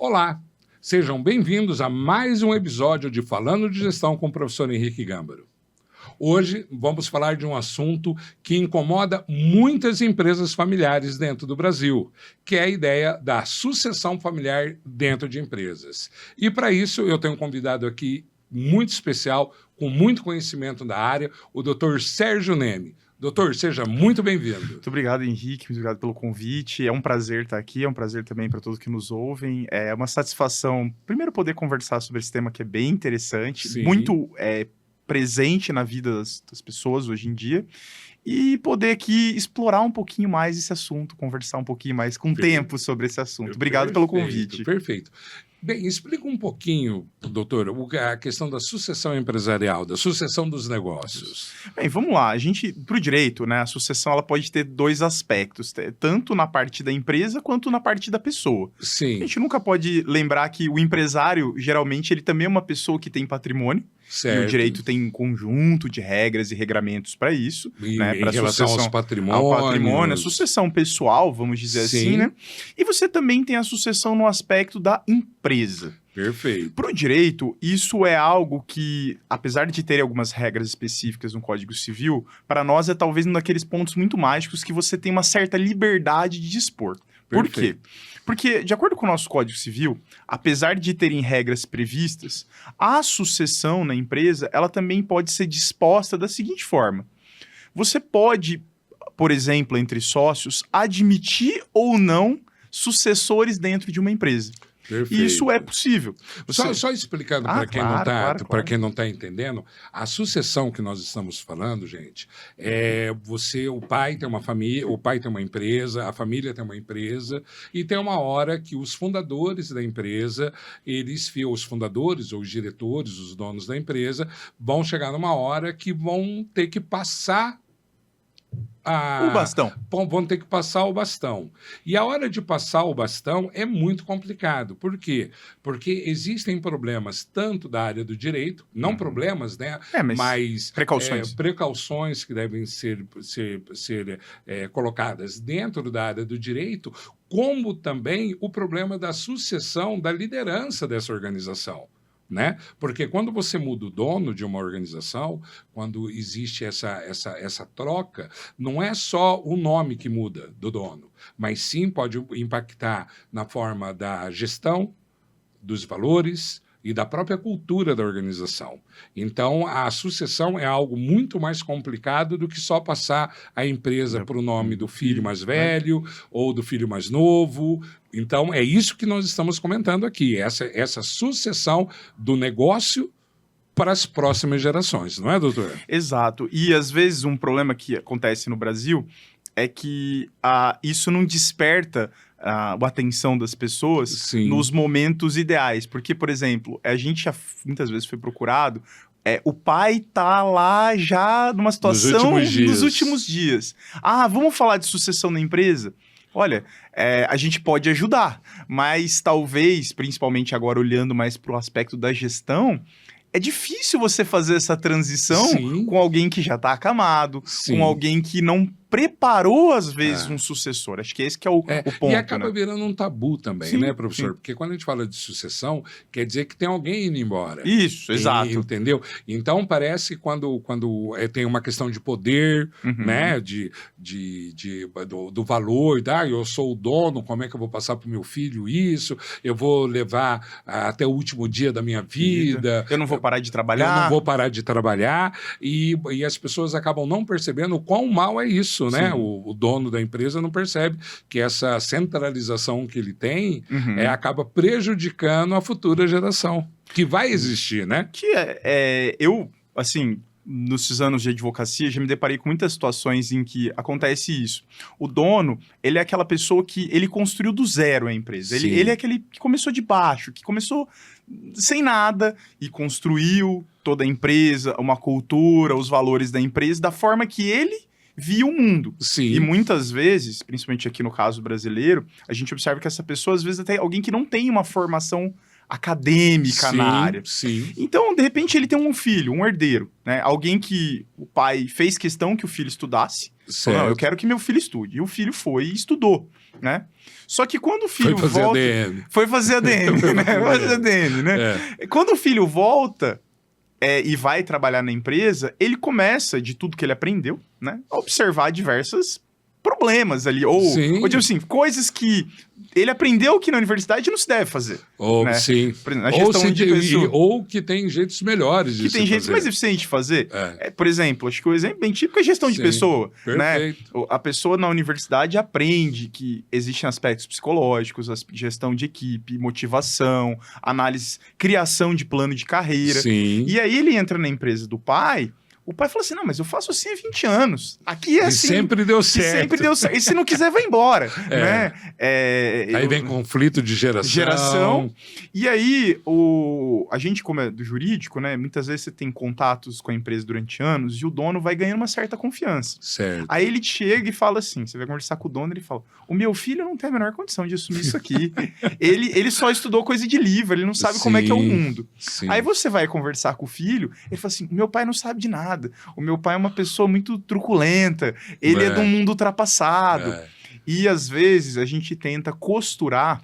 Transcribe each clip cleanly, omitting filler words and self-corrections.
Olá, sejam bem-vindos a mais um episódio de Falando de Gestão com o professor Henrique Gâmbaro. Hoje vamos falar de um assunto que incomoda muitas empresas familiares dentro do Brasil, que é a ideia da sucessão familiar dentro de empresas. E para isso eu tenho um convidado aqui muito especial, com muito conhecimento da área, o Dr. Sérgio Neme. Doutor, seja muito bem-vindo. Muito obrigado, Henrique. Muito obrigado pelo convite. É um prazer estar aqui, é um prazer também para todos que nos ouvem. É uma satisfação, primeiro, poder conversar sobre esse tema que é bem interessante, Sim. muito presente na vida das pessoas hoje em dia, e poder aqui explorar um pouquinho mais esse assunto, conversar um pouquinho mais com tempo sobre esse assunto. Obrigado pelo convite. Perfeito. Bem, explica um pouquinho, doutor, a questão da sucessão empresarial, da sucessão dos negócios. Bem, vamos lá. Para o direito, né, a sucessão ela pode ter dois aspectos, tanto na parte da empresa quanto na parte da pessoa. Sim. A gente nunca pode lembrar que o empresário, geralmente, ele também é uma pessoa que tem patrimônio. Certo. E o direito tem um conjunto de regras e regramentos para isso. E, né, em relação aos patrimônios. Ao patrimônio, a sucessão pessoal, vamos dizer assim, né? E você também tem a sucessão no aspecto da empresa. Perfeito. Para o direito, isso é algo que, apesar de ter algumas regras específicas no Código Civil, para nós é talvez um daqueles pontos muito mágicos que você tem uma certa liberdade de dispor. Por quê? Porque, de acordo com o nosso Código Civil, apesar de terem regras previstas, a sucessão na empresa, ela também pode ser disposta da seguinte forma. Você pode, por exemplo, entre sócios, admitir ou não sucessores dentro de uma empresa. Perfeito. E isso é possível. Só explicando para quem, quem não está entendendo, a sucessão que nós estamos falando, gente, o pai tem uma família, o pai tem uma empresa, a família tem uma empresa, e tem uma hora que os fundadores da empresa, os fundadores ou os diretores, os donos da empresa, vão chegar numa hora que vão ter que passar o bastão. Vão ter que passar o bastão. E a hora de passar o bastão é muito complicado. Por quê? Porque existem problemas tanto da área do direito, não problemas, né? Mas precauções que devem ser colocadas dentro da área do direito, como também o problema da sucessão da liderança dessa organização. Né? Porque quando você muda o dono de uma organização, quando existe essa troca, não é só o nome que muda do dono, mas sim pode impactar na forma da gestão, dos valores e da própria cultura da organização. Então, a sucessão é algo muito mais complicado do que só passar a empresa para o nome do filho mais velho ou do filho mais novo. Então, é isso que nós estamos comentando aqui, essa sucessão do negócio para as próximas gerações, não é, doutor? Exato. E, às vezes, um problema que acontece no Brasil é que isso não desperta a atenção das pessoas nos momentos ideais. Porque, por exemplo, a gente já muitas vezes foi procurado, o pai tá lá já numa situação dos últimos dias. Vamos falar de sucessão na empresa? Olha, a gente pode ajudar, mas talvez, principalmente agora olhando mais para o aspecto da gestão, é difícil você fazer essa transição com alguém que já está acamado, com alguém que não preparou, às vezes, um sucessor. Acho que esse que é o ponto. E acaba virando um tabu também, né, professor? Porque quando a gente fala de sucessão, quer dizer que tem alguém indo embora. Isso, exato. Entendeu? Então, parece quando tem uma questão de poder, né, do valor, eu sou o dono, como é que eu vou passar para o meu filho isso? Eu vou levar até o último dia da minha vida. Eu não vou parar de trabalhar. Eu não vou parar de trabalhar. E as pessoas acabam não percebendo o quão mal é isso. Né? O dono da empresa não percebe que essa centralização que ele tem acaba prejudicando a futura geração, que vai existir, né? Eu, assim, nesses anos de advocacia, já me deparei com muitas situações em que acontece isso. O dono, ele é aquela pessoa que ele construiu do zero a empresa. Ele é aquele que começou de baixo, que começou sem nada e construiu toda a empresa, uma cultura, os valores da empresa, da forma que ele via o mundo. E muitas vezes, principalmente aqui no caso brasileiro, a gente observa que essa pessoa, às vezes, até alguém que não tem uma formação acadêmica na área. Então, de repente, ele tem um filho, um herdeiro, né? Alguém que o pai fez questão que o filho estudasse, Falou, não, eu quero que meu filho estude. E o filho foi e estudou, né? Só que quando o filho foi fazer volta... ADM. Foi fazer ADM, né? Foi fazer ADM, né? Quando o filho volta e vai trabalhar na empresa, ele começa, de tudo que ele aprendeu, né? A observar diversos problemas ali. Ou tipo assim, coisas que ele aprendeu que na universidade não se deve fazer. Ou, né? sim. A gestão de pessoas. Ou que tem jeitos melhores de que tem jeitos mais eficientes de fazer. Por exemplo, acho que o exemplo bem típico é a gestão de pessoa. Perfeito. Né? A pessoa na universidade aprende que existem aspectos psicológicos, a gestão de equipe, motivação, análise, criação de plano de carreira. Sim. E aí ele entra na empresa do pai. O pai falou assim, não, mas eu faço assim há 20 anos. Aqui é assim. E sempre deu certo. E sempre deu certo. E se não quiser, vai embora. Né? Aí vem conflito de geração. E aí, a gente, como é do jurídico, né? Muitas vezes você tem contatos com a empresa durante anos e o dono vai ganhando uma certa confiança. Certo. Aí ele chega e fala assim, você vai conversar com o dono, ele fala, o meu filho não tem a menor condição de assumir isso aqui. ele só estudou coisa de livro, ele não sabe como é que é o mundo. Sim. Aí você vai conversar com o filho, ele fala assim, meu pai não sabe de nada. O meu pai é uma pessoa muito truculenta. Ele é de um mundo ultrapassado. E, às vezes, a gente tenta costurar,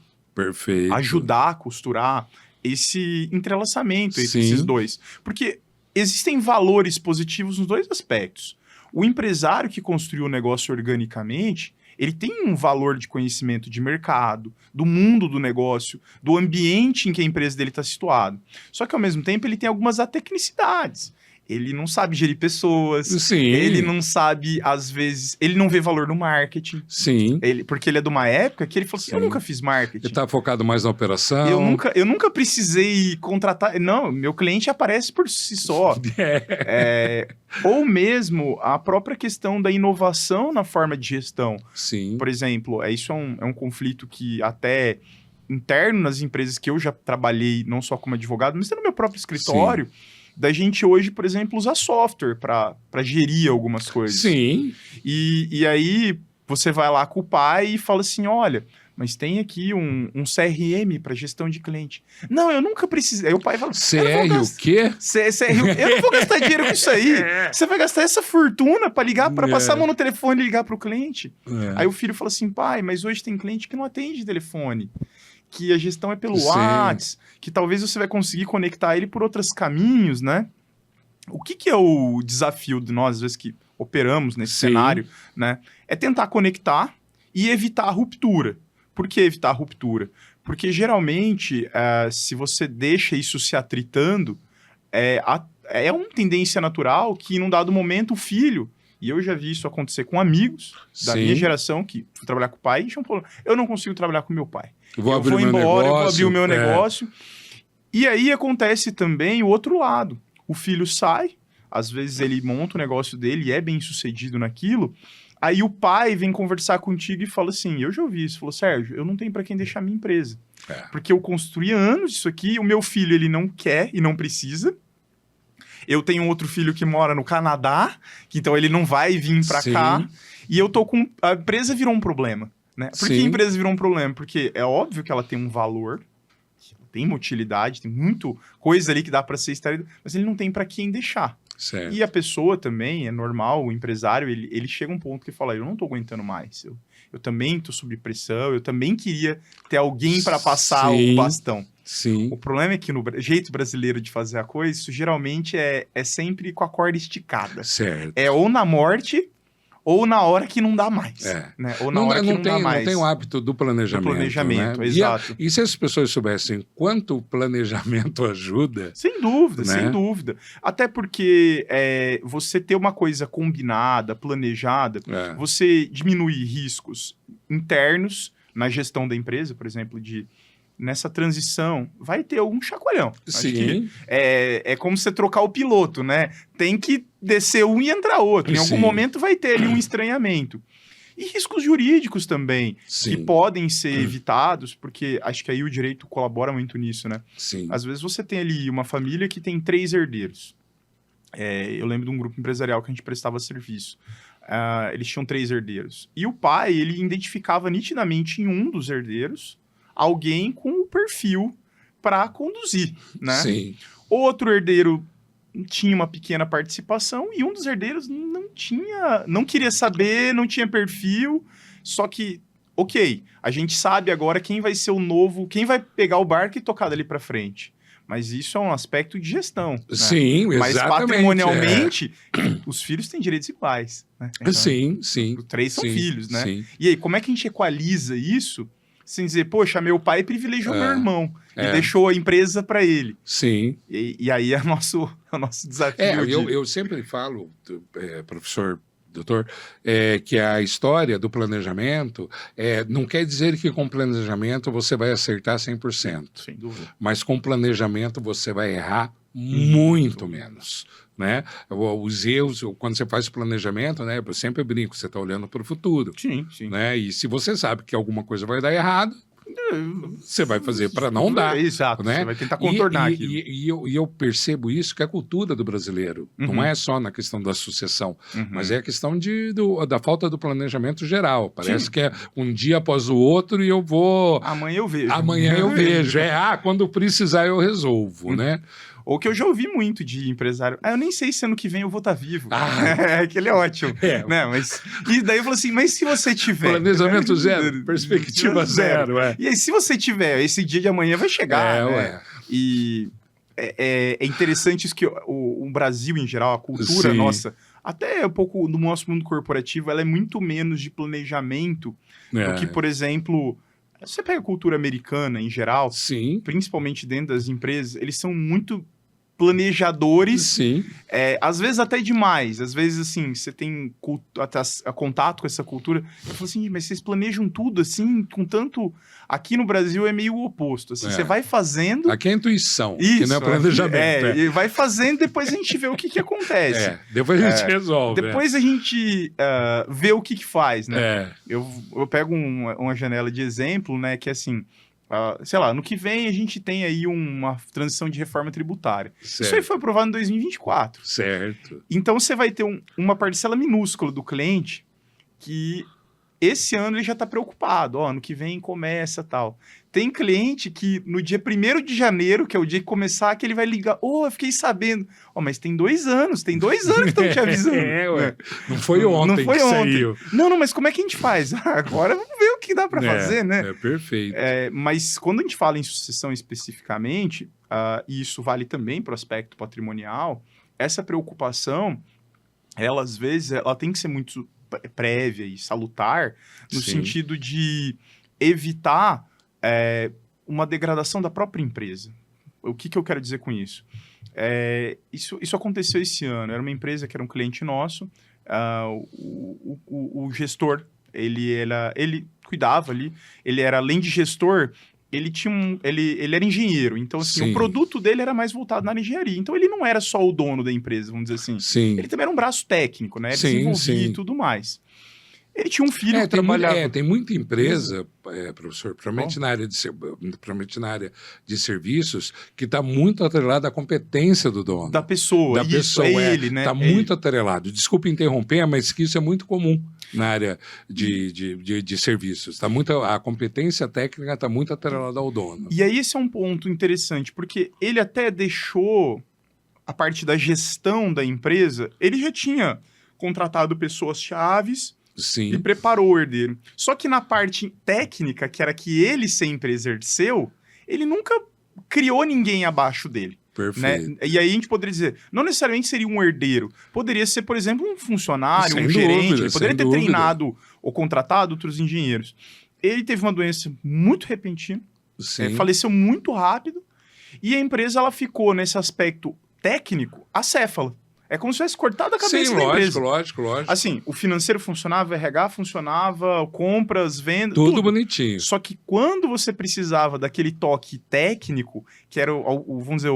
ajudar a costurar esse entrelaçamento entre esses dois. Porque existem valores positivos nos dois aspectos. O empresário que construiu o negócio organicamente, ele tem um valor de conhecimento de mercado, do mundo do negócio, do ambiente em que a empresa dele está situada. Só que, ao mesmo tempo, ele tem algumas atecnicidades. Ele não sabe gerir pessoas. Sim. Ele não sabe, às vezes... Ele não vê valor no marketing. Sim. Porque ele é de uma época que ele falou assim, eu nunca fiz marketing. Ele tá focado mais na operação. Eu nunca precisei contratar... Não, meu cliente aparece por si só. Ou mesmo a própria questão da inovação na forma de gestão. Sim. Por exemplo, isso é um conflito que até... interno nas empresas que eu já trabalhei, não só como advogado, mas no meu próprio escritório... Sim. Da gente hoje, por exemplo, usar software para gerir algumas coisas. Sim. E aí você vai lá com o pai e fala assim, olha, mas tem aqui um CRM para gestão de cliente. Não, eu nunca precisei. Aí o pai fala... CR o quê? Eu não vou gastar dinheiro com isso aí. Você vai gastar essa fortuna para ligar, para passar a mão no telefone e ligar para o cliente. Aí o filho fala assim, pai, mas hoje tem cliente que não atende telefone. Que a gestão é pelo WhatsApp, que talvez você vai conseguir conectar ele por outros caminhos, né? O que é o desafio de nós, às vezes, que operamos nesse cenário, né? É tentar conectar e evitar a ruptura. Por que evitar a ruptura? Porque, geralmente, se você deixa isso se atritando, é uma tendência natural que, num dado momento, o filho... E eu já vi isso acontecer com amigos da minha geração que fui trabalhar com o pai e falou, eu não consigo trabalhar com meu pai. Eu vou abrir o meu negócio. E aí acontece também o outro lado. O filho sai, às vezes ele monta o negócio dele e é bem sucedido naquilo. Aí o pai vem conversar contigo e fala assim, eu já ouvi isso, falou, Sérgio, eu não tenho para quem deixar a minha empresa. Porque eu construí há anos isso aqui, o meu filho ele não quer e não precisa. Eu tenho um outro filho que mora no Canadá, que então ele não vai vir para cá. E eu tô com... A empresa virou um problema, né? Por que a empresa virou um problema? Porque é óbvio que ela tem um valor, tem utilidade, tem muito coisa ali que dá para ser extraída, mas ele não tem para quem deixar. Certo. E a pessoa também, é normal, o empresário, ele chega a um ponto que fala, eu não tô aguentando mais, eu também tô sob pressão, eu também queria ter alguém para passar o bastão. Sim. O problema é que no jeito brasileiro de fazer a coisa, isso geralmente é sempre com a corda esticada. Certo. É ou na morte ou na hora que não dá mais. Né? Ou na hora que não dá mais. Não tem o hábito do planejamento. Do planejamento, né? exato. E se as pessoas soubessem quanto o planejamento ajuda... Sem dúvida, né? sem dúvida. Até porque você ter uma coisa combinada, planejada, você diminui riscos internos na gestão da empresa, por exemplo, nessa transição, vai ter algum chacoalhão. Sim. É como você trocar o piloto, né? Tem que descer um e entrar outro. Em algum momento vai ter ali um estranhamento. E riscos jurídicos também, que podem ser evitados, porque acho que aí o direito colabora muito nisso, né? Sim. Às vezes você tem ali uma família que tem 3 herdeiros. Eu lembro de um grupo empresarial que a gente prestava serviço. Eles tinham 3 herdeiros. E o pai, ele identificava nitidamente em um dos herdeiros alguém com o perfil para conduzir, né? Sim. Outro herdeiro tinha uma pequena participação e um dos herdeiros não queria saber, não tinha perfil, só que, ok, a gente sabe agora quem vai ser o novo, quem vai pegar o barco e tocar dali para frente. Mas isso é um aspecto de gestão. Né? Sim, mas exatamente. Mas patrimonialmente, os filhos têm direitos iguais. Né? Então, sim. Os 3 são filhos, né? Sim. E aí, como é que a gente equaliza isso sem dizer, poxa, meu pai privilegiou meu irmão e deixou a empresa para ele? Sim. E aí é o nosso desafio. Eu sempre falo, professor, doutor, que a história do planejamento não quer dizer que com planejamento você vai acertar 100%. Sem dúvida. Mas com planejamento você vai errar muito menos. Né? Os erros, quando você faz planejamento, né, eu sempre brinco, você está olhando para o futuro. Sim. Né? E se você sabe que alguma coisa vai dar errado, você vai fazer para não dar. Exato, né? Você vai tentar contornar aquilo. E eu percebo isso, que é a cultura do brasileiro. Não é só na questão da sucessão, mas é a questão da falta do planejamento geral. Parece que é um dia após o outro e eu vou... Amanhã eu vejo. Amanhã eu vejo. Quando precisar eu resolvo, né? Ou que eu já ouvi muito de empresário. Eu nem sei se ano que vem eu vou estar vivo. Aquele é ótimo. Né? E daí eu falo assim, mas se você tiver... Planejamento zero, perspectiva zero. E aí, se você tiver, esse dia de amanhã vai chegar. Né? E é interessante isso que o Brasil, em geral, a cultura nossa, até um pouco do nosso mundo corporativo, ela é muito menos de planejamento do que, por exemplo... Você pega a cultura americana, em geral, principalmente dentro das empresas, eles são muito planejadores, às vezes até demais. Às vezes, assim, você tem contato com essa cultura. Eu falo assim, mas vocês planejam tudo, assim, com tanto... Aqui no Brasil é meio o oposto. Assim, você vai fazendo... Aqui é intuição, que não é planejamento. E vai fazendo, depois a gente vê o que acontece. Depois a gente resolve. Depois a gente vê o que faz, né? Eu pego uma janela de exemplo, né, que é assim... sei lá, no que vem a gente tem aí uma transição de reforma tributária. Certo. Isso aí foi aprovado em 2024. Certo. Então você vai ter uma parcela minúscula do cliente que esse ano ele já está preocupado. No que vem começa tal. Tem cliente que no dia 1º de janeiro, que é o dia que começar, que ele vai ligar. Eu fiquei sabendo. Mas tem 2 anos, que estão te avisando. Não foi ontem que saiu. Não, mas como é que a gente faz? Agora vamos ver o que dá para fazer, né? Perfeito. Mas quando a gente fala em sucessão especificamente, e isso vale também para o aspecto patrimonial, essa preocupação, ela às vezes ela tem que ser muito prévia e salutar, no sentido de evitar uma degradação da própria empresa. O que eu quero dizer com isso? Isso aconteceu esse ano. Era uma empresa que era um cliente nosso. O gestor, ele cuidava ali. Ele era, além de gestor, ele era engenheiro. Então, assim, o produto dele era mais voltado na engenharia. Então, ele não era só o dono da empresa, vamos dizer assim. Ele também era um braço técnico, né? Ele desenvolvia e tudo mais. Ele tinha um filho que trabalhava... Tem muita empresa, professor, principalmente na área de serviços, que está muito atrelada à competência do dono. Da pessoa. Ele, né? Está muito atrelado. Desculpe interromper, mas que isso é muito comum na área de serviços. A competência técnica está muito atrelada ao dono. E aí esse é um ponto interessante, porque ele até deixou a parte da gestão da empresa, ele já tinha contratado pessoas chaves e preparou o herdeiro. Só que na parte técnica, que era que ele sempre exerceu, ele nunca criou ninguém abaixo dele. Perfeito. Né? E aí a gente poderia dizer, não necessariamente seria um herdeiro, poderia ser, por exemplo, um funcionário, gerente, ele poderia ter treinado ou contratado outros engenheiros. Ele teve uma doença muito repentina, faleceu muito rápido, e a empresa ela ficou, nesse aspecto técnico, acéfala. É como se tivesse cortado a cabeça da empresa. Lógico. Assim, o financeiro funcionava, o RH funcionava, compras, vendas... Tudo bonitinho. Só que quando você precisava daquele toque técnico, que era, vamos dizer,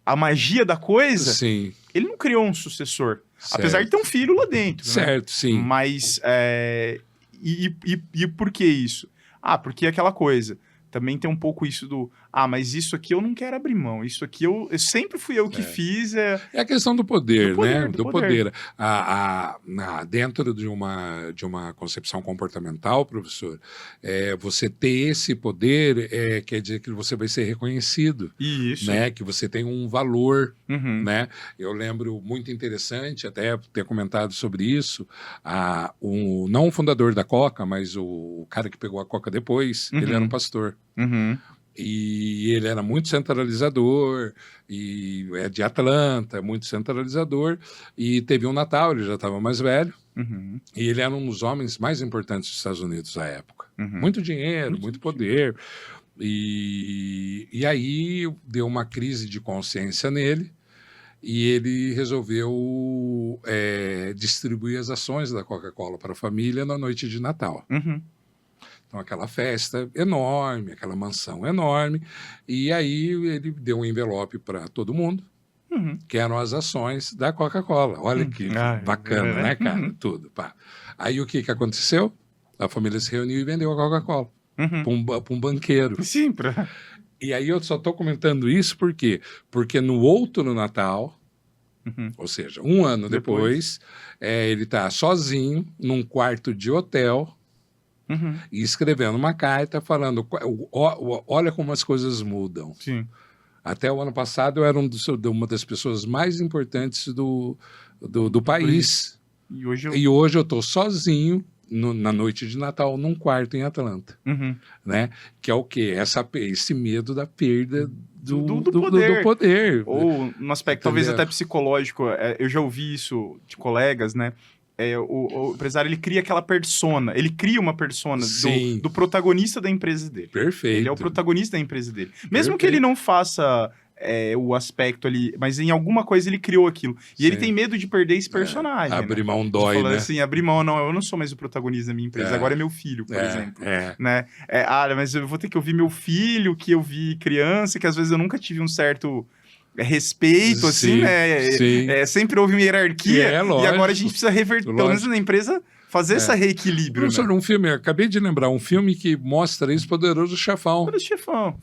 a magia da coisa, ele não criou um sucessor. Certo. Apesar de ter um filho lá dentro. Certo, né? sim. Mas, e por que isso? Porque é aquela coisa... Também tem um pouco isso mas isso aqui eu não quero abrir mão, isso aqui eu sempre fui eu que fiz. É a questão do poder, né? Do poder. Dentro de uma concepção comportamental, professor, você ter esse poder quer dizer que você vai ser reconhecido. Isso. Né? Que você tem um valor. Uhum. Né? Eu lembro muito interessante, até ter comentado sobre isso, não o fundador da Coca, mas o cara que pegou a Coca depois, ele era um pastor. Uhum. E ele era muito centralizador, e é de Atlanta, muito centralizador, e teve um Natal, ele já estava mais velho, e ele era um dos homens mais importantes dos Estados Unidos à época. Muito dinheiro, muito poder, e aí deu uma crise de consciência nele, e ele resolveu distribuir as ações da Coca-Cola para a família na noite de Natal. Então, aquela festa enorme, aquela mansão enorme. E aí ele deu um envelope para todo mundo, que eram as ações da Coca-Cola. Olha que bacana, né, cara? Tudo. Pá. Aí o que aconteceu? A família se reuniu e vendeu a Coca-Cola para um banqueiro. Sim, E aí eu só estou comentando isso por quê? Porque no outro Natal, ou seja, um ano depois ele está sozinho num quarto de hotel, e escrevendo uma carta falando, olha como as coisas mudam. Sim. Até o ano passado eu era uma das pessoas mais importantes do país. E hoje eu estou sozinho na noite de Natal num quarto em Atlanta. Né? Que é o quê? Esse medo da perda do poder. Ou no aspecto talvez até psicológico. Eu já ouvi isso de colegas, né? O empresário, ele cria aquela persona, ele cria uma persona do protagonista da empresa dele. Perfeito. Ele é o protagonista da empresa dele. Mesmo que ele não faça o aspecto ali, mas em alguma coisa ele criou aquilo. E ele tem medo de perder esse personagem. Abrir mão dói, né? Assim, abrir mão, não, eu não sou mais o protagonista da minha empresa, agora é meu filho, por exemplo. Né? Mas eu vou ter que ouvir meu filho, que eu vi criança, que às vezes eu nunca tive um certo... respeito, assim, né? Sempre houve uma hierarquia. E agora a gente precisa reverter, pelo menos na empresa, fazer esse reequilíbrio. Professor, né? um filme, acabei de lembrar, um filme que mostra isso, Poderoso Chefão. Poderoso Chefão.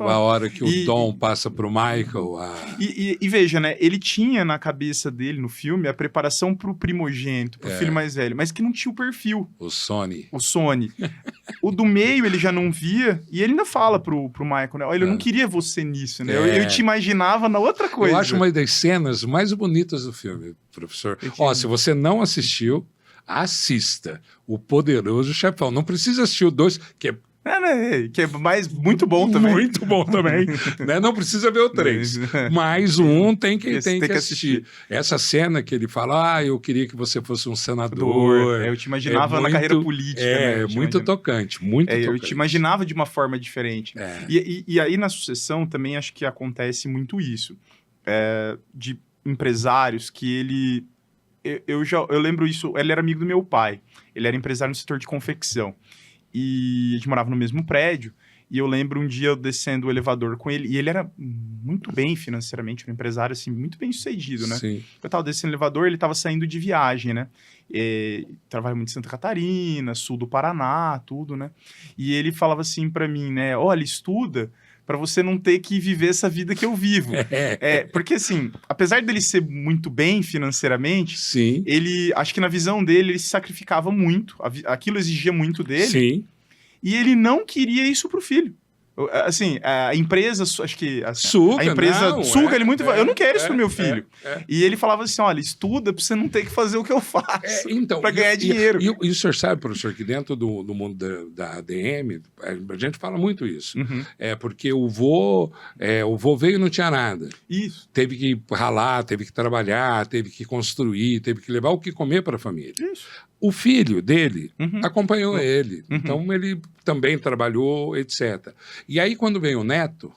A hora que o Dom passa pro Michael. E veja, né? Ele tinha na cabeça dele, no filme, a preparação pro primogênito, pro filho mais velho, mas que não tinha o perfil. O Sony. O do meio ele já não via, e ele ainda fala pro Michael, né? Olha, eu não queria você nisso, né? Eu te imaginava na outra coisa. Eu acho uma das cenas mais bonitas do filme, professor. Se você não assistiu, assista O Poderoso Chefão. Não precisa assistir o 2, que é muito bom também. Muito bom também. Né? Não precisa ver o 3. Mas o 1 tem que assistir. Essa cena que ele fala, eu queria que você fosse um senador. Eu te imaginava na carreira política. Muito tocante. Eu te imaginava de uma forma diferente. E aí na sucessão também acho que acontece muito isso. De empresários que ele... Eu lembro isso, ele era amigo do meu pai. Ele era empresário no setor de confecção. E a gente morava no mesmo prédio. E eu lembro um dia eu descendo o elevador com ele. E ele era muito bem financeiramente, um empresário assim, muito bem sucedido, né? Sim. Eu tava descendo o elevador, ele tava saindo de viagem, né? Trabalha muito em Santa Catarina, sul do Paraná, tudo, né? E ele falava assim pra mim, né? Olha, estuda para você não ter que viver essa vida que eu vivo. Porque, assim, apesar dele ser muito bem financeiramente, ele, acho que na visão dele, ele se sacrificava muito, aquilo exigia muito dele, e ele não queria isso pro filho. Assim, a empresa, acho que... Assim, suga, a empresa suga ele muito. Eu não quero isso pro meu filho. E ele falava assim, olha, estuda pra você não ter que fazer o que eu faço. Pra ganhar dinheiro. E o senhor sabe, professor, que dentro do mundo da ADM, a gente fala muito isso. Porque o vô veio e não tinha nada. Isso. Teve que ralar, teve que trabalhar, teve que construir, teve que levar o que comer para a família. Isso. O filho dele acompanhou ele. Então, ele também trabalhou, etc. E aí, quando vem o neto,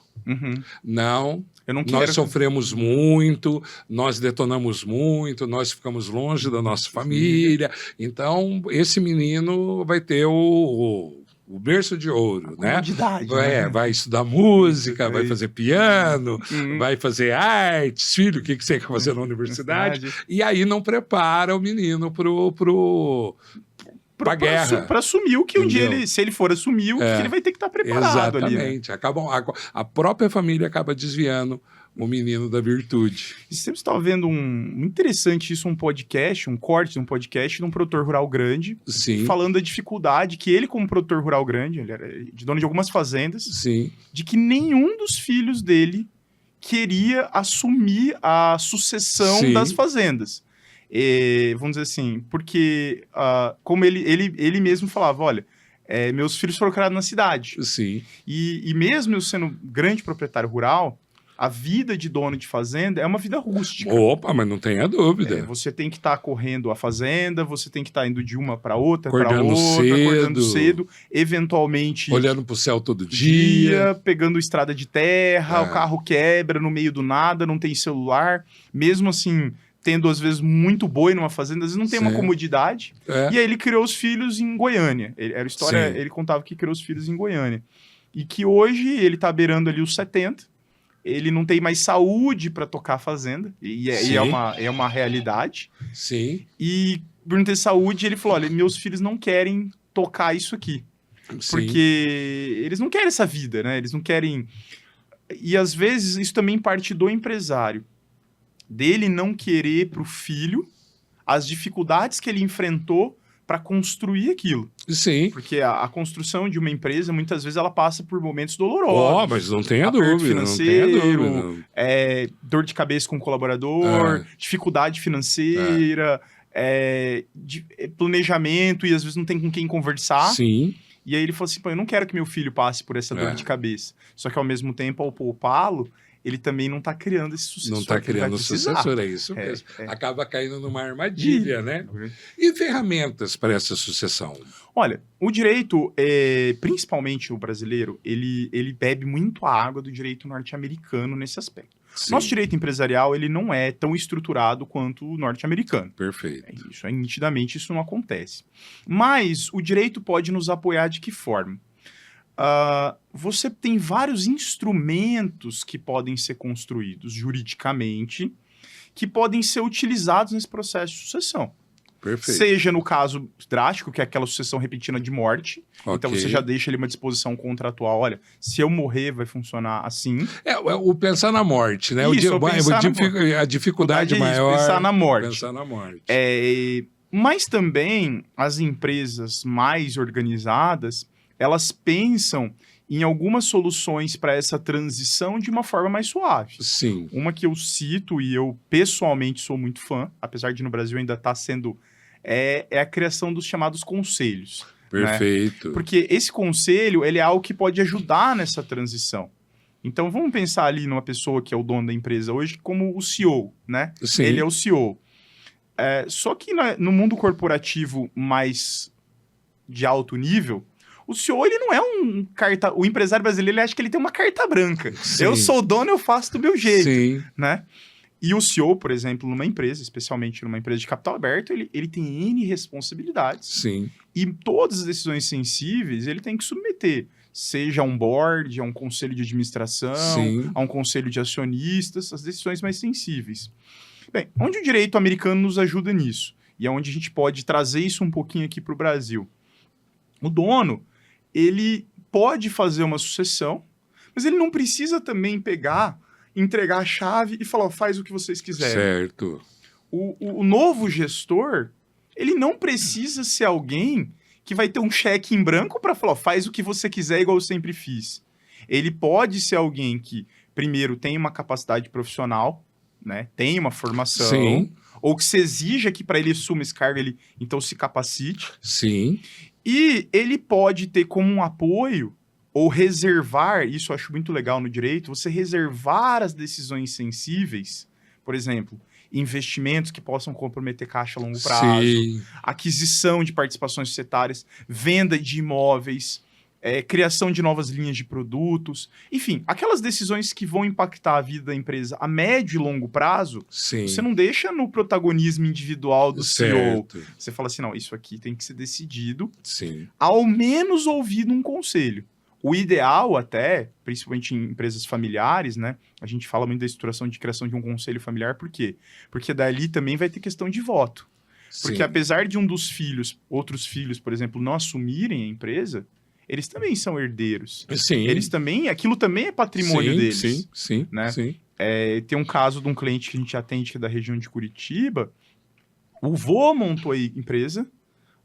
nós sofremos muito, nós detonamos muito, nós ficamos longe da nossa família. Então, esse menino vai ter o berço de ouro, né? Vai estudar música, vai fazer piano, vai fazer artes, filho, o que você quer fazer na universidade? E aí não prepara o menino pra guerra. Para assumir o que um dia, Entendeu? se ele for assumir, o que ele vai ter que estar preparado ali. Né? Exatamente. A própria família acaba desviando o menino da virtude. Esse tempo você estava vendo interessante isso, um podcast, um corte de um podcast de um produtor rural grande, Sim. falando da dificuldade que ele, como produtor rural grande, ele era dono de algumas fazendas, Sim. de que nenhum dos filhos dele queria assumir a sucessão Sim. das fazendas. Vamos dizer assim, porque como ele mesmo falava, olha, meus filhos foram criados na cidade. Sim. E mesmo eu sendo grande proprietário rural, a vida de dono de fazenda é uma vida rústica. Opa, mas não tenha dúvida. Você tem que estar correndo a fazenda, você tem que estar indo de uma para outra, acordando cedo, eventualmente olhando para o céu todo dia, pegando estrada de terra, o carro quebra no meio do nada, não tem celular, mesmo assim, tendo às vezes muito boi numa fazenda, às vezes não tem uma comodidade. E aí ele criou os filhos em Goiânia. Ele contava que criou os filhos em Goiânia. E que hoje ele está beirando ali os 70. Ele não tem mais saúde para tocar a fazenda, e é uma realidade. Sim. E por não ter saúde, ele falou, olha, meus filhos não querem tocar isso aqui. Sim. Porque eles não querem essa vida, né? Eles não querem... E às vezes isso também parte do empresário. Dele não querer para o filho as dificuldades que ele enfrentou para construir aquilo. Sim. Porque a construção de uma empresa, muitas vezes, ela passa por momentos dolorosos. Mas não tenha dúvida. Financeiro, dor de cabeça com o colaborador, dificuldade financeira, planejamento, e às vezes não tem com quem conversar. Sim. E aí ele falou assim, eu não quero que meu filho passe por essa dor de cabeça. Só que, ao mesmo tempo, ao poupá-lo, ele também não está criando esse sucessor. Não está criando sucessor, é isso mesmo. Acaba caindo numa armadilha, né? E ferramentas para essa sucessão? Olha, o direito, principalmente o brasileiro, ele bebe muito a água do direito norte-americano nesse aspecto. Sim. Nosso direito empresarial, ele não é tão estruturado quanto o norte-americano. Perfeito. Nitidamente, isso não acontece. Mas o direito pode nos apoiar de que forma? Você tem vários instrumentos que podem ser construídos juridicamente que podem ser utilizados nesse processo de sucessão. Perfeito. Seja no caso drástico, que é aquela sucessão repentina de morte. Okay. Então você já deixa ali uma disposição contratual. Olha, se eu morrer, vai funcionar assim. O pensar na morte, né? Isso, a dificuldade maior. Pensar na morte. Pensar na morte. Mas também as empresas mais organizadas, elas pensam em algumas soluções para essa transição de uma forma mais suave. Sim. Uma que eu cito e eu pessoalmente sou muito fã, apesar de no Brasil ainda estar sendo... É a criação dos chamados conselhos. Perfeito. Né? Porque esse conselho, ele é algo que pode ajudar nessa transição. Então, vamos pensar ali numa pessoa que é o dono da empresa hoje como o CEO, né? Sim. Ele é o CEO. Só que no mundo corporativo mais de alto nível, o CEO, ele não é o empresário brasileiro, ele acha que ele tem uma carta branca. Sim. Eu sou o dono, eu faço do meu jeito. Sim. Né? E o CEO, por exemplo, numa empresa, especialmente numa empresa de capital aberto, ele tem N responsabilidades. Sim. E todas as decisões sensíveis, ele tem que submeter. Seja a um board, a um conselho de administração, Sim. a um conselho de acionistas, as decisões mais sensíveis. Bem, onde o direito americano nos ajuda nisso? E é onde a gente pode trazer isso um pouquinho aqui para o Brasil. O dono, ele pode fazer uma sucessão, mas ele não precisa também entregar a chave e falar, faz o que vocês quiserem. Certo. O novo gestor, ele não precisa ser alguém que vai ter um cheque em branco para falar, faz o que você quiser igual eu sempre fiz. Ele pode ser alguém que, primeiro, tem uma capacidade profissional, né? Tem uma formação. Sim. Ou que se exija que para ele assuma esse cargo, ele então se capacite. Sim. E ele pode ter como um apoio ou reservar, isso eu acho muito legal no direito, você reservar as decisões sensíveis, por exemplo, investimentos que possam comprometer caixa a longo prazo, Sim. aquisição de participações societárias, venda de imóveis, criação de novas linhas de produtos, enfim, aquelas decisões que vão impactar a vida da empresa a médio e longo prazo, Sim. você não deixa no protagonismo individual do certo. CEO. Você fala assim, não, isso aqui tem que ser decidido, Sim. ao menos ouvido um conselho. O ideal até, principalmente em empresas familiares, né? A gente fala muito da estruturação de criação de um conselho familiar, por quê? Porque dali também vai ter questão de voto. Porque apesar de um dos filhos, outros filhos, por exemplo, não assumirem a empresa, eles também são herdeiros. Sim. Eles também, aquilo também é patrimônio deles. Sim, né? sim. Tem um caso de um cliente que a gente atende que é da região de Curitiba. O vô montou a empresa,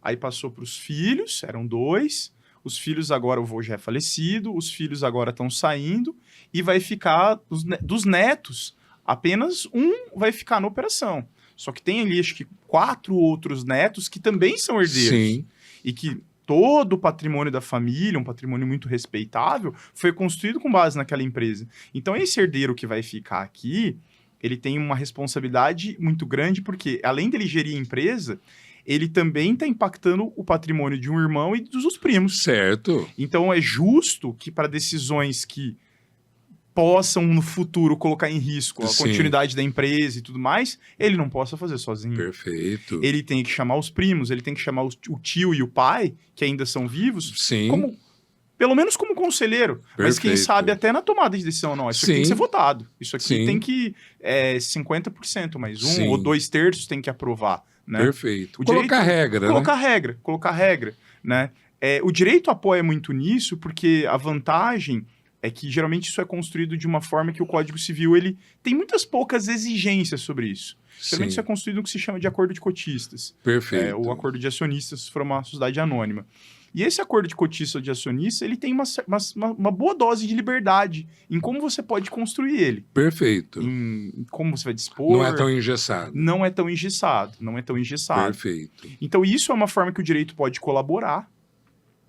aí passou para os filhos, eram 2. Os filhos agora, o vô já é falecido, os filhos agora estão saindo e vai ficar, dos netos, apenas um vai ficar na operação. Só que tem ali, acho que 4 outros netos que também são herdeiros. Sim. E que todo o patrimônio da família, um patrimônio muito respeitável, foi construído com base naquela empresa. Então, esse herdeiro que vai ficar aqui, ele tem uma responsabilidade muito grande, porque além dele gerir a empresa, ele também está impactando o patrimônio de um irmão e dos primos. Certo. Então, é justo que para decisões que possam, no futuro, colocar em risco a continuidade da empresa e tudo mais, ele não possa fazer sozinho. Perfeito. Ele tem que chamar os primos, ele tem que chamar o tio e o pai, que ainda são vivos, Sim. Pelo menos como conselheiro. Perfeito. Mas quem sabe até na tomada de decisão, não, isso aqui tem que ser votado. Isso aqui tem que 50% mais um, ou 2/3 tem que aprovar. Né? Perfeito. Colocar regra, Colocar regra. Né? O direito apoia muito nisso, porque a vantagem é que geralmente isso é construído de uma forma que o Código Civil ele tem muitas poucas exigências sobre isso. Geralmente isso é construído no que se chama de acordo de cotistas. Perfeito. O acordo de acionistas se for uma sociedade anônima. E esse acordo de cotista ou de acionista, ele tem uma boa dose de liberdade em como você pode construir ele. Perfeito. Em como você vai dispor. Não é tão engessado. Não é tão engessado. Perfeito. Então isso é uma forma que o direito pode colaborar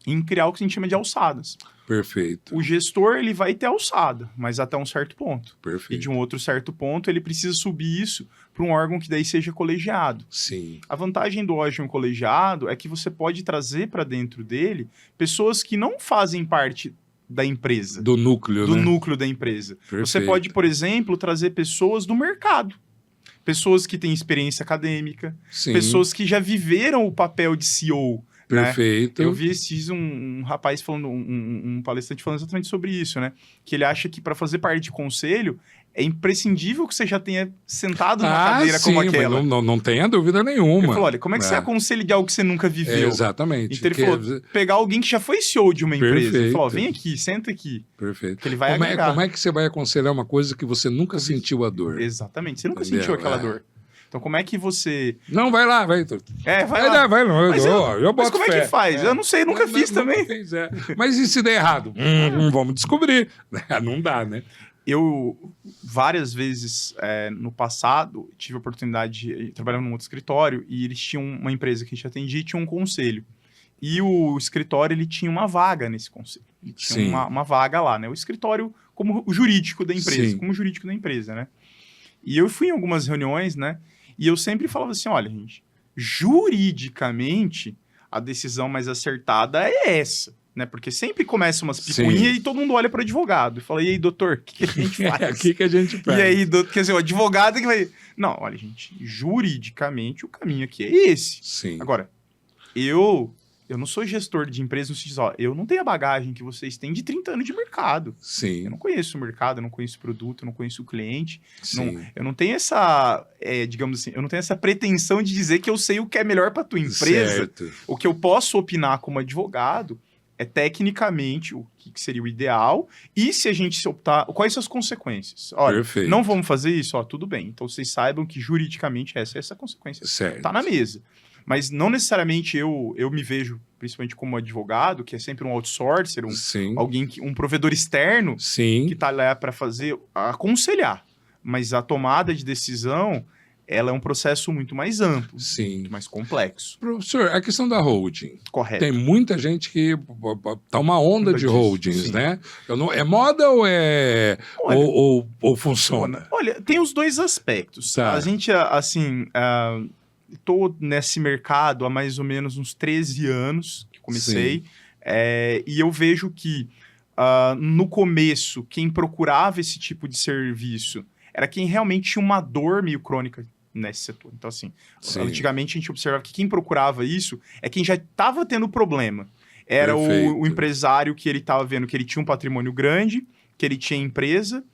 em criar o que a gente chama de alçadas. Perfeito. O gestor, ele vai ter alçada, mas até um certo ponto. Perfeito. E de um outro certo ponto, ele precisa subir isso para um órgão que daí seja colegiado. Sim. A vantagem do órgão colegiado é que você pode trazer para dentro dele pessoas que não fazem parte da empresa. Do núcleo, Do núcleo da empresa. Perfeito. Você pode, por exemplo, trazer pessoas do mercado. Pessoas que têm experiência acadêmica. Sim. Pessoas que já viveram o papel de CEO. Perfeito. Né? Eu vi esses um rapaz falando, um palestrante falando exatamente sobre isso, né? Que ele acha que para fazer parte de conselho é imprescindível que você já tenha sentado numa cadeira como aquela. Mas não tenha dúvida nenhuma. Ele falou, olha, como é que você aconselha de algo que você nunca viveu? Exatamente. Então ele falou, pegar alguém que já foi CEO de uma empresa. Ele falou, vem aqui, senta aqui. Perfeito. Que ele vai agregar. Como é que você vai aconselhar uma coisa que você nunca sentiu a dor? Exatamente, você nunca sentiu aquela dor. Então, como é que você... Não, vai lá, vai. Vai lá. Vai lá. Mas como é que faz? Eu não sei, nunca fiz também. Mas e se der errado? Vamos descobrir. Não dá, né? Eu, várias vezes no passado, tive a oportunidade de trabalhar num outro escritório e eles tinham uma empresa que a gente atendia e tinha um conselho. E o escritório, ele tinha uma vaga nesse conselho. Ele tinha uma vaga lá, né? O escritório como o jurídico da empresa. Como jurídico da empresa, né? E eu fui em algumas reuniões, né? E eu sempre falava assim, olha, gente, juridicamente, a decisão mais acertada é essa, né? Porque sempre começa umas picuinhas e todo mundo olha para o advogado e fala, e aí, doutor, o que a gente faz? O que a gente faz? E aí, doutor, quer dizer, o advogado que vai... Não, olha, gente, juridicamente o caminho aqui é esse. Sim. Agora, eu não sou gestor de empresa no sentido, eu não tenho a bagagem que vocês têm de 30 anos de mercado. Sim. Eu não conheço o mercado, eu não conheço o produto, eu não conheço o cliente. Sim. Eu não tenho essa, digamos assim, eu não tenho essa pretensão de dizer que eu sei o que é melhor para tua empresa. Certo. O que eu posso opinar como advogado é tecnicamente o que seria o ideal e se a gente se optar, quais são as consequências. Olha, Perfeito. Não vamos fazer isso, tudo bem. Então vocês saibam que juridicamente essa consequência está na mesa. Mas não necessariamente eu me vejo, principalmente como advogado, que é sempre um outsourcer, um provedor externo que está lá para aconselhar. Mas a tomada de decisão, ela é um processo muito mais amplo, muito mais complexo. Professor, a questão da holding. Correto. Tem muita gente que tá uma onda de holdings, né? É moda ou ou funciona? Olha, tem os dois aspectos. Tá. A gente, assim... Estou nesse mercado há mais ou menos uns 13 anos que comecei. E eu vejo que, no começo, quem procurava esse tipo de serviço era quem realmente tinha uma dor meio crônica nesse setor. Então, assim, antigamente a gente observava que quem procurava isso é quem já estava tendo problema. Era o empresário que ele estava vendo que ele tinha um patrimônio grande, que ele tinha empresa,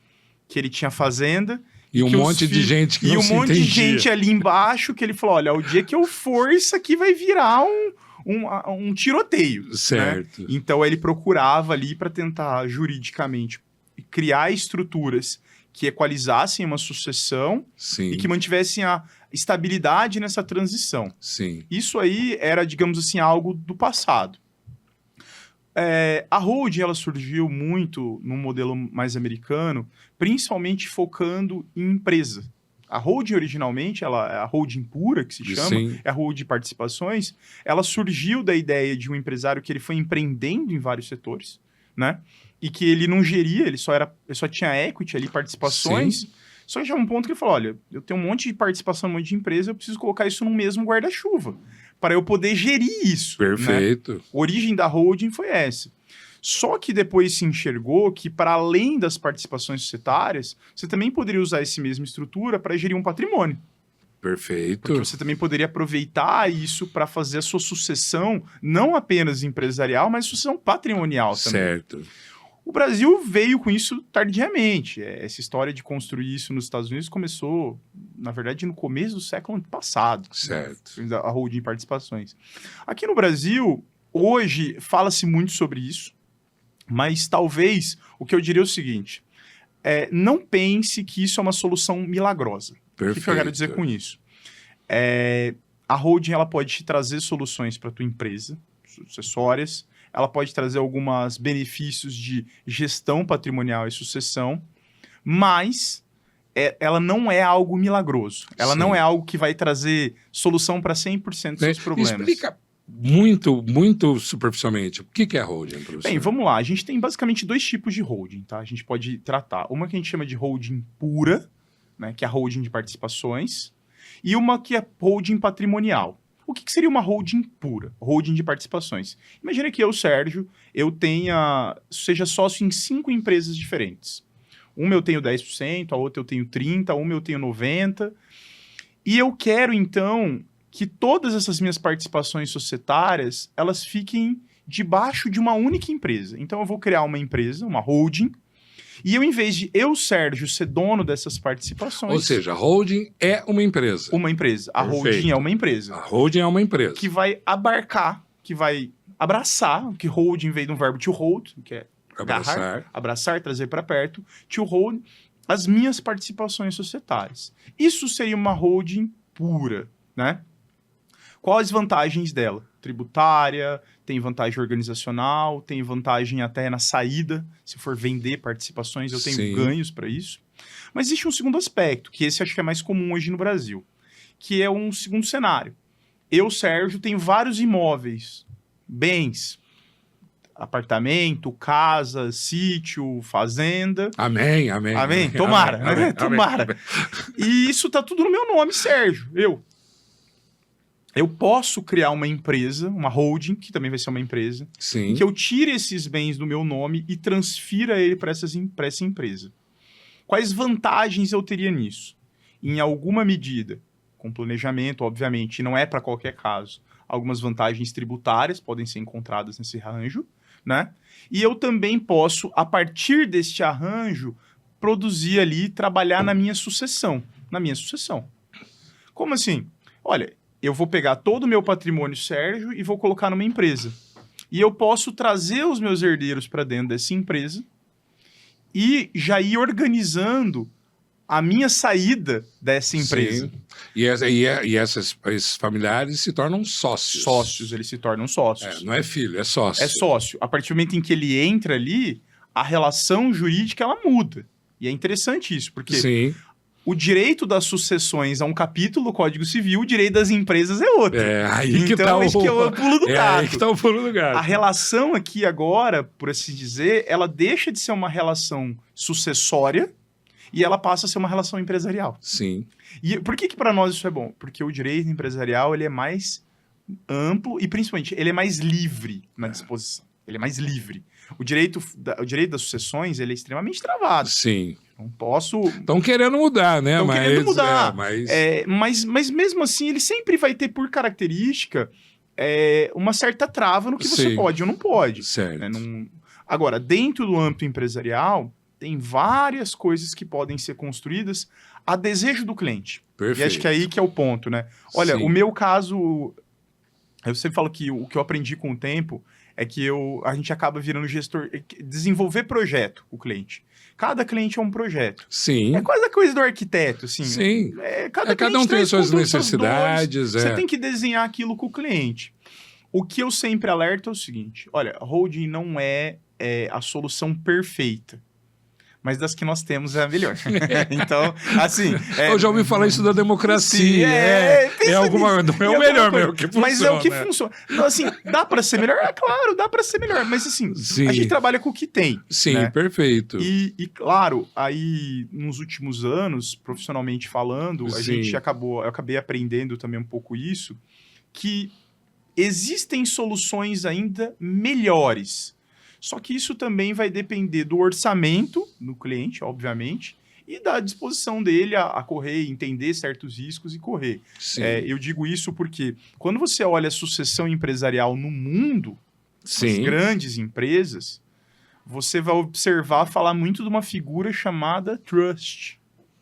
que ele tinha fazenda, E um monte de gente que não se entendia. E um monte de gente ali embaixo que ele falou, olha, o dia que eu for, isso aqui vai virar um tiroteio. Certo. Né? Então ele procurava ali para tentar juridicamente criar estruturas que equalizassem uma sucessão Sim. e que mantivessem a estabilidade nessa transição. Sim. Isso aí era, digamos assim, algo do passado. A holding ela surgiu muito no modelo mais americano, principalmente focando em empresa. A holding originalmente, a holding pura, que se chama, Sim. é a holding de participações, ela surgiu da ideia de um empresário que ele foi empreendendo em vários setores, né? E que ele não geria, ele só tinha equity ali, participações. Sim. Só que chegou um ponto que ele falou, olha, eu tenho um monte de participação, um monte de empresa, eu preciso colocar isso no mesmo guarda-chuva, para eu poder gerir isso. Perfeito. Né? A origem da holding foi essa. Só que depois se enxergou que, para além das participações societárias, você também poderia usar essa mesma estrutura para gerir um patrimônio. Perfeito. Porque você também poderia aproveitar isso para fazer a sua sucessão, não apenas empresarial, mas sucessão patrimonial também. Certo. O Brasil veio com isso tardiamente. Essa história de construir isso nos Estados Unidos começou, na verdade, no começo do século passado. Certo. Né? A holding de participações. Aqui no Brasil, hoje, fala-se muito sobre isso, mas talvez o que eu diria é o seguinte, não pense que isso é uma solução milagrosa. Perfeito. O que eu quero dizer com isso? A holding ela pode te trazer soluções para a tua empresa, sucessórias, ela pode trazer alguns benefícios de gestão patrimonial e sucessão, mas ela não é algo milagroso. Ela Sim. não é algo que vai trazer solução para 100% dos seus problemas. Explica muito superficialmente o que é holding, professor. Bem, vamos lá. A gente tem basicamente 2 tipos de holding, tá? A gente pode tratar. Uma que a gente chama de holding pura, né, que é a holding de participações, e uma que é holding patrimonial. O que seria uma holding pura? Holding de participações. Imagina que eu, Sérgio, seja sócio em 5 empresas diferentes. Uma eu tenho 10%, a outra eu tenho 30%, uma eu tenho 90%. E eu quero, então, que todas essas minhas participações societárias, elas fiquem debaixo de uma única empresa. Então, eu vou criar uma empresa, uma holding, e eu, em vez de Sérgio, ser dono dessas participações... Ou seja, a holding é uma empresa. Uma empresa. A Perfeito. holding é uma empresa. A holding é uma empresa. Que vai abarcar, que vai abraçar, que holding veio de um verbo to hold, que é abraçar, trazer para perto, to hold as minhas participações societárias. Isso seria uma holding pura, né? Quais as vantagens dela? Tributária, tem vantagem organizacional, tem vantagem até na saída. Se for vender participações, eu tenho Sim. ganhos para isso. Mas existe um segundo aspecto, que esse acho que é mais comum hoje no Brasil, que é um segundo cenário. Eu, Sérgio, tenho vários imóveis, bens, apartamento, casa, sítio, fazenda. Amém. Tomara, amém, né? Tomara. Amém. E isso tá tudo no meu nome, Sérgio. Eu posso criar uma empresa, uma holding, que também vai ser uma empresa, Sim. que eu tire esses bens do meu nome e transfira ele para essa empresa. Quais vantagens eu teria nisso? Em alguma medida, com planejamento, obviamente, e não é para qualquer caso, algumas vantagens tributárias podem ser encontradas nesse arranjo, né? E eu também posso, a partir deste arranjo, produzir ali, trabalhar na minha sucessão. Como assim? Olha, eu vou pegar todo o meu patrimônio, Sérgio, e vou colocar numa empresa. E eu posso trazer os meus herdeiros para dentro dessa empresa e já ir organizando a minha saída dessa empresa. Sim. E esses familiares se tornam sócios. Sócios, eles se tornam sócios. Não é filho, é sócio. É sócio. A partir do momento em que ele entra ali, a relação jurídica ela muda. E é interessante isso, porque Sim. o direito das sucessões é um capítulo do Código Civil, o direito das empresas é outro. Aí que tá esse que é o pulo do gato. Aí que tá o pulo do gato. A relação aqui agora, por assim dizer, ela deixa de ser uma relação sucessória e ela passa a ser uma relação empresarial. Sim. E por que para nós isso é bom? Porque o direito empresarial ele é mais amplo e, principalmente, ele é mais livre na disposição. Ele é mais livre. O direito das sucessões ele é extremamente travado. Sim. Não posso... Estão querendo mudar, né? Estão querendo mudar. Mas mesmo assim, ele sempre vai ter por característica uma certa trava no que você Sim. pode ou não pode. Certo. Agora, dentro do âmbito empresarial, tem várias coisas que podem ser construídas a desejo do cliente. Perfeito. E acho que é aí que é o ponto, né? Olha, Sim. o meu caso, eu sempre falo que o que eu aprendi com o tempo é que a gente acaba virando gestor, desenvolver projeto com o cliente. Cada cliente é um projeto. Sim. É quase a coisa do arquiteto, assim. Sim. Cada um tem as suas necessidades. Dores, você tem que desenhar aquilo com o cliente. O que eu sempre alerto é o seguinte, olha, holding não é a solução perfeita, mas das que nós temos é a melhor. Então, assim... eu já ouvi falar isso da democracia. Sim, alguma, não é o melhor mesmo que funciona. Mas é o que funciona. Então, assim, dá para ser melhor? Claro, dá para ser melhor. Mas, assim, a gente trabalha com o que tem. Sim, né? Perfeito. E, claro, aí, nos últimos anos, profissionalmente falando, eu acabei aprendendo também um pouco isso, que existem soluções ainda melhores. Só que isso também vai depender do orçamento do cliente, obviamente, e da disposição dele a correr, entender certos riscos e correr. Eu digo isso porque quando você olha a sucessão empresarial no mundo, as grandes empresas, você vai falar muito de uma figura chamada trust.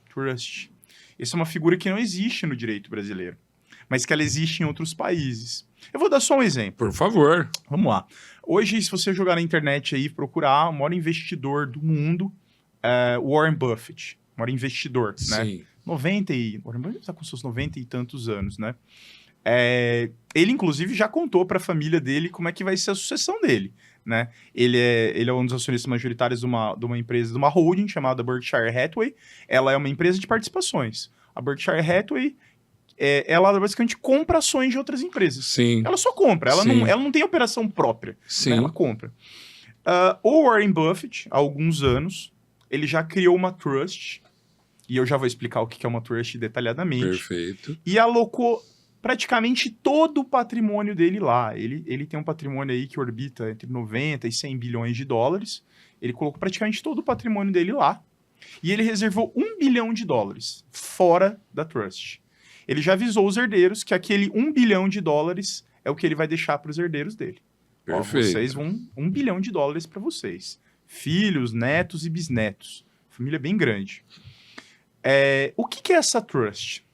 Trust. Essa é uma figura que não existe no direito brasileiro, mas que ela existe em outros países. Eu vou dar só um exemplo. Por favor. Vamos lá. Hoje, se você jogar na internet aí, procurar o maior investidor do mundo, Warren Buffett. O maior investidor, né? Warren Buffett está com seus 90 e tantos anos, né? Ele, inclusive, já contou para a família dele como é que vai ser a sucessão dele, né? Ele é um dos acionistas majoritários de uma empresa, de uma holding chamada Berkshire Hathaway. Ela é uma empresa de participações. A Berkshire Hathaway... ela basicamente compra ações de outras empresas. Sim. Ela só compra, ela não tem operação própria. Sim. Né? Ela compra. O Warren Buffett, há alguns anos, ele já criou uma trust, e eu já vou explicar o que é uma trust detalhadamente. Perfeito. E alocou praticamente todo o patrimônio dele lá. Ele tem um patrimônio aí que orbita entre 90 e 100 bilhões de dólares. Ele colocou praticamente todo o patrimônio dele lá. E ele reservou $1 bilhão fora da trust. Ele já avisou os herdeiros que aquele $1 bilhão é o que ele vai deixar para os herdeiros dele. Perfeito. Vocês vão $1 bilhão para vocês. Filhos, netos e bisnetos. Família bem grande. O que é essa trust?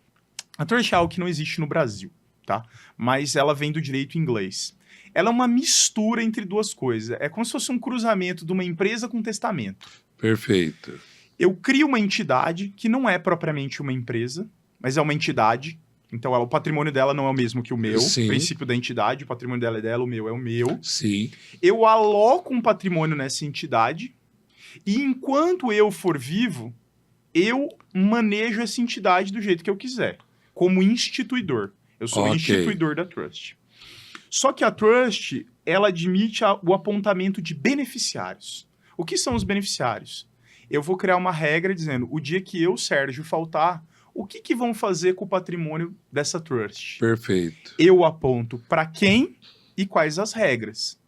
A trust é algo que não existe no Brasil, tá? Mas ela vem do direito inglês. Ela é uma mistura entre duas coisas. É como se fosse um cruzamento de uma empresa com testamento. Perfeito. Eu crio uma entidade que não é propriamente uma empresa, mas é uma entidade, então o patrimônio dela não é o mesmo que o meu, o princípio da entidade, o patrimônio dela é dela, o meu é o meu. Sim. Eu aloco um patrimônio nessa entidade, e enquanto eu for vivo, eu manejo essa entidade do jeito que eu quiser, como instituidor. Eu sou o instituidor da trust. Só que a trust, ela admite o apontamento de beneficiários. O que são os beneficiários? Eu vou criar uma regra dizendo, o dia que eu, Sérgio, faltar, o que vão fazer com o patrimônio dessa trust? Perfeito. Eu aponto para quem e quais as regras.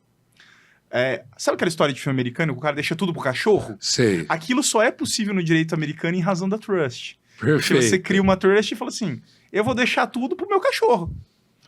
Sabe aquela história de filme americano que o cara deixa tudo pro cachorro? Sei. Aquilo só é possível no direito americano em razão da trust. Perfeito. Porque você cria uma trust e fala assim, eu vou deixar tudo pro meu cachorro.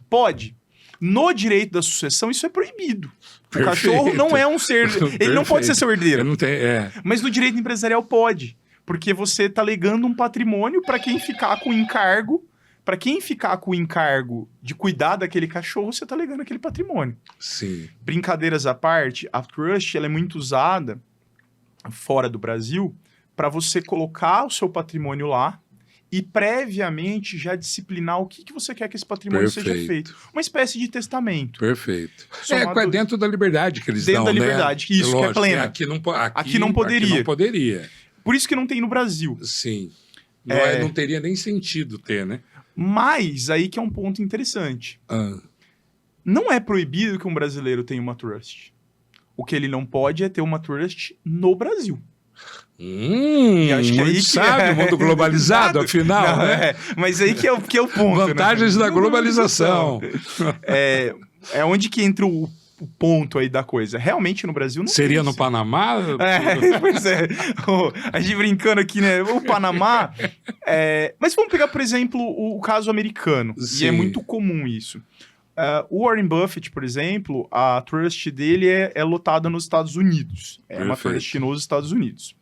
Pode. No direito da sucessão, isso é proibido. O cachorro não é um ser... Ele não pode ser seu herdeiro. Não tem, Mas no direito empresarial pode. Porque você está legando um patrimônio para quem ficar com o encargo. Para quem ficar com o encargo de cuidar daquele cachorro, você está legando aquele patrimônio. Sim. Brincadeiras à parte, a trust ela é muito usada fora do Brasil para você colocar o seu patrimônio lá e previamente já disciplinar o que você quer que esse patrimônio seja feito. Uma espécie de testamento. Perfeito. É dentro da liberdade que eles dão, né? Dentro da liberdade, isso, lógico, que é plena. Aqui não poderia. Aqui não poderia. Por isso que não tem no Brasil. Sim. Não teria nem sentido ter, né? Mas aí que é um ponto interessante. Não é proibido que um brasileiro tenha uma trust. O que ele não pode é ter uma trust no Brasil. Acho que muito sábio, o mundo globalizado, afinal, não, né? Mas aí que é o ponto. Vantagens da globalização. É onde que entra o ponto aí da coisa. Realmente no Brasil não seria tem no isso. Panamá? Pois é. A gente brincando aqui, né? O Panamá... Mas vamos pegar, por exemplo, o caso americano. Sim. E é muito comum isso. O Warren Buffett, por exemplo, a trust dele é lotada nos Estados Unidos. É uma trust nos Estados Unidos.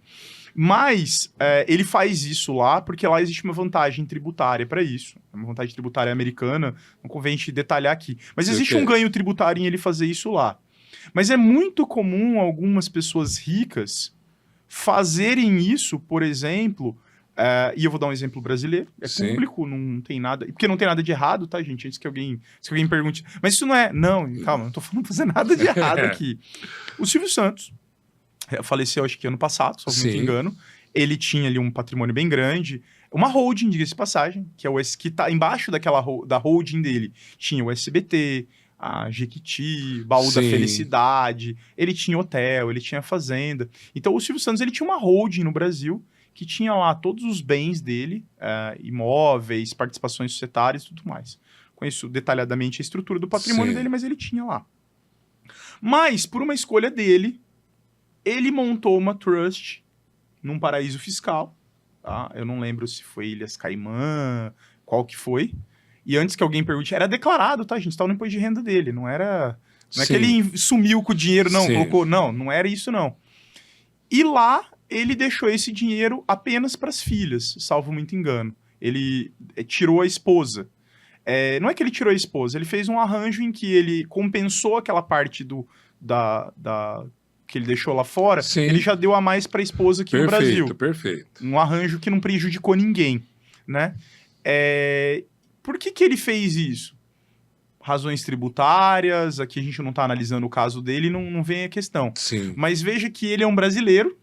Mas ele faz isso lá porque lá existe uma vantagem tributária para isso. É uma vantagem tributária americana, não convém a gente detalhar aqui. Mas existe um ganho tributário em ele fazer isso lá. Mas é muito comum algumas pessoas ricas fazerem isso, por exemplo, e eu vou dar um exemplo brasileiro, público, não tem nada, porque não tem nada de errado, tá, gente? Antes que alguém pergunte, mas isso não é, não, calma, não tô falando fazer nada de errado aqui. O Silvio Santos faleceu, acho que ano passado, se eu não me engano, ele tinha ali um patrimônio bem grande, uma holding, diga-se de passagem, que é o que tá embaixo da holding dele, tinha o SBT, a Jequiti, Baú da Felicidade, ele tinha hotel, ele tinha fazenda. Então o Silvio Santos ele tinha uma holding no Brasil que tinha lá todos os bens dele, imóveis, participações societárias e tudo mais. Conheço detalhadamente a estrutura do patrimônio dele, mas ele tinha lá. Mas, por uma escolha dele, ele montou uma trust num paraíso fiscal. Tá? Eu não lembro se foi Ilhas Caimã, qual que foi. E antes que alguém pergunte, era declarado, tá, gente? Estava no imposto de renda dele, não era... Não é que ele sumiu com o dinheiro, não, colocou... Não era isso, não. E lá, ele deixou esse dinheiro apenas para as filhas, salvo muito engano. Ele tirou a esposa. Não é que ele tirou a esposa, ele fez um arranjo em que ele compensou aquela parte que ele deixou lá fora, ele já deu a mais para a esposa aqui no Brasil. Perfeito. Um arranjo que não prejudicou ninguém, né? Por que ele fez isso? Razões tributárias, aqui a gente não está analisando o caso dele, não vem a questão. Mas veja que ele é um brasileiro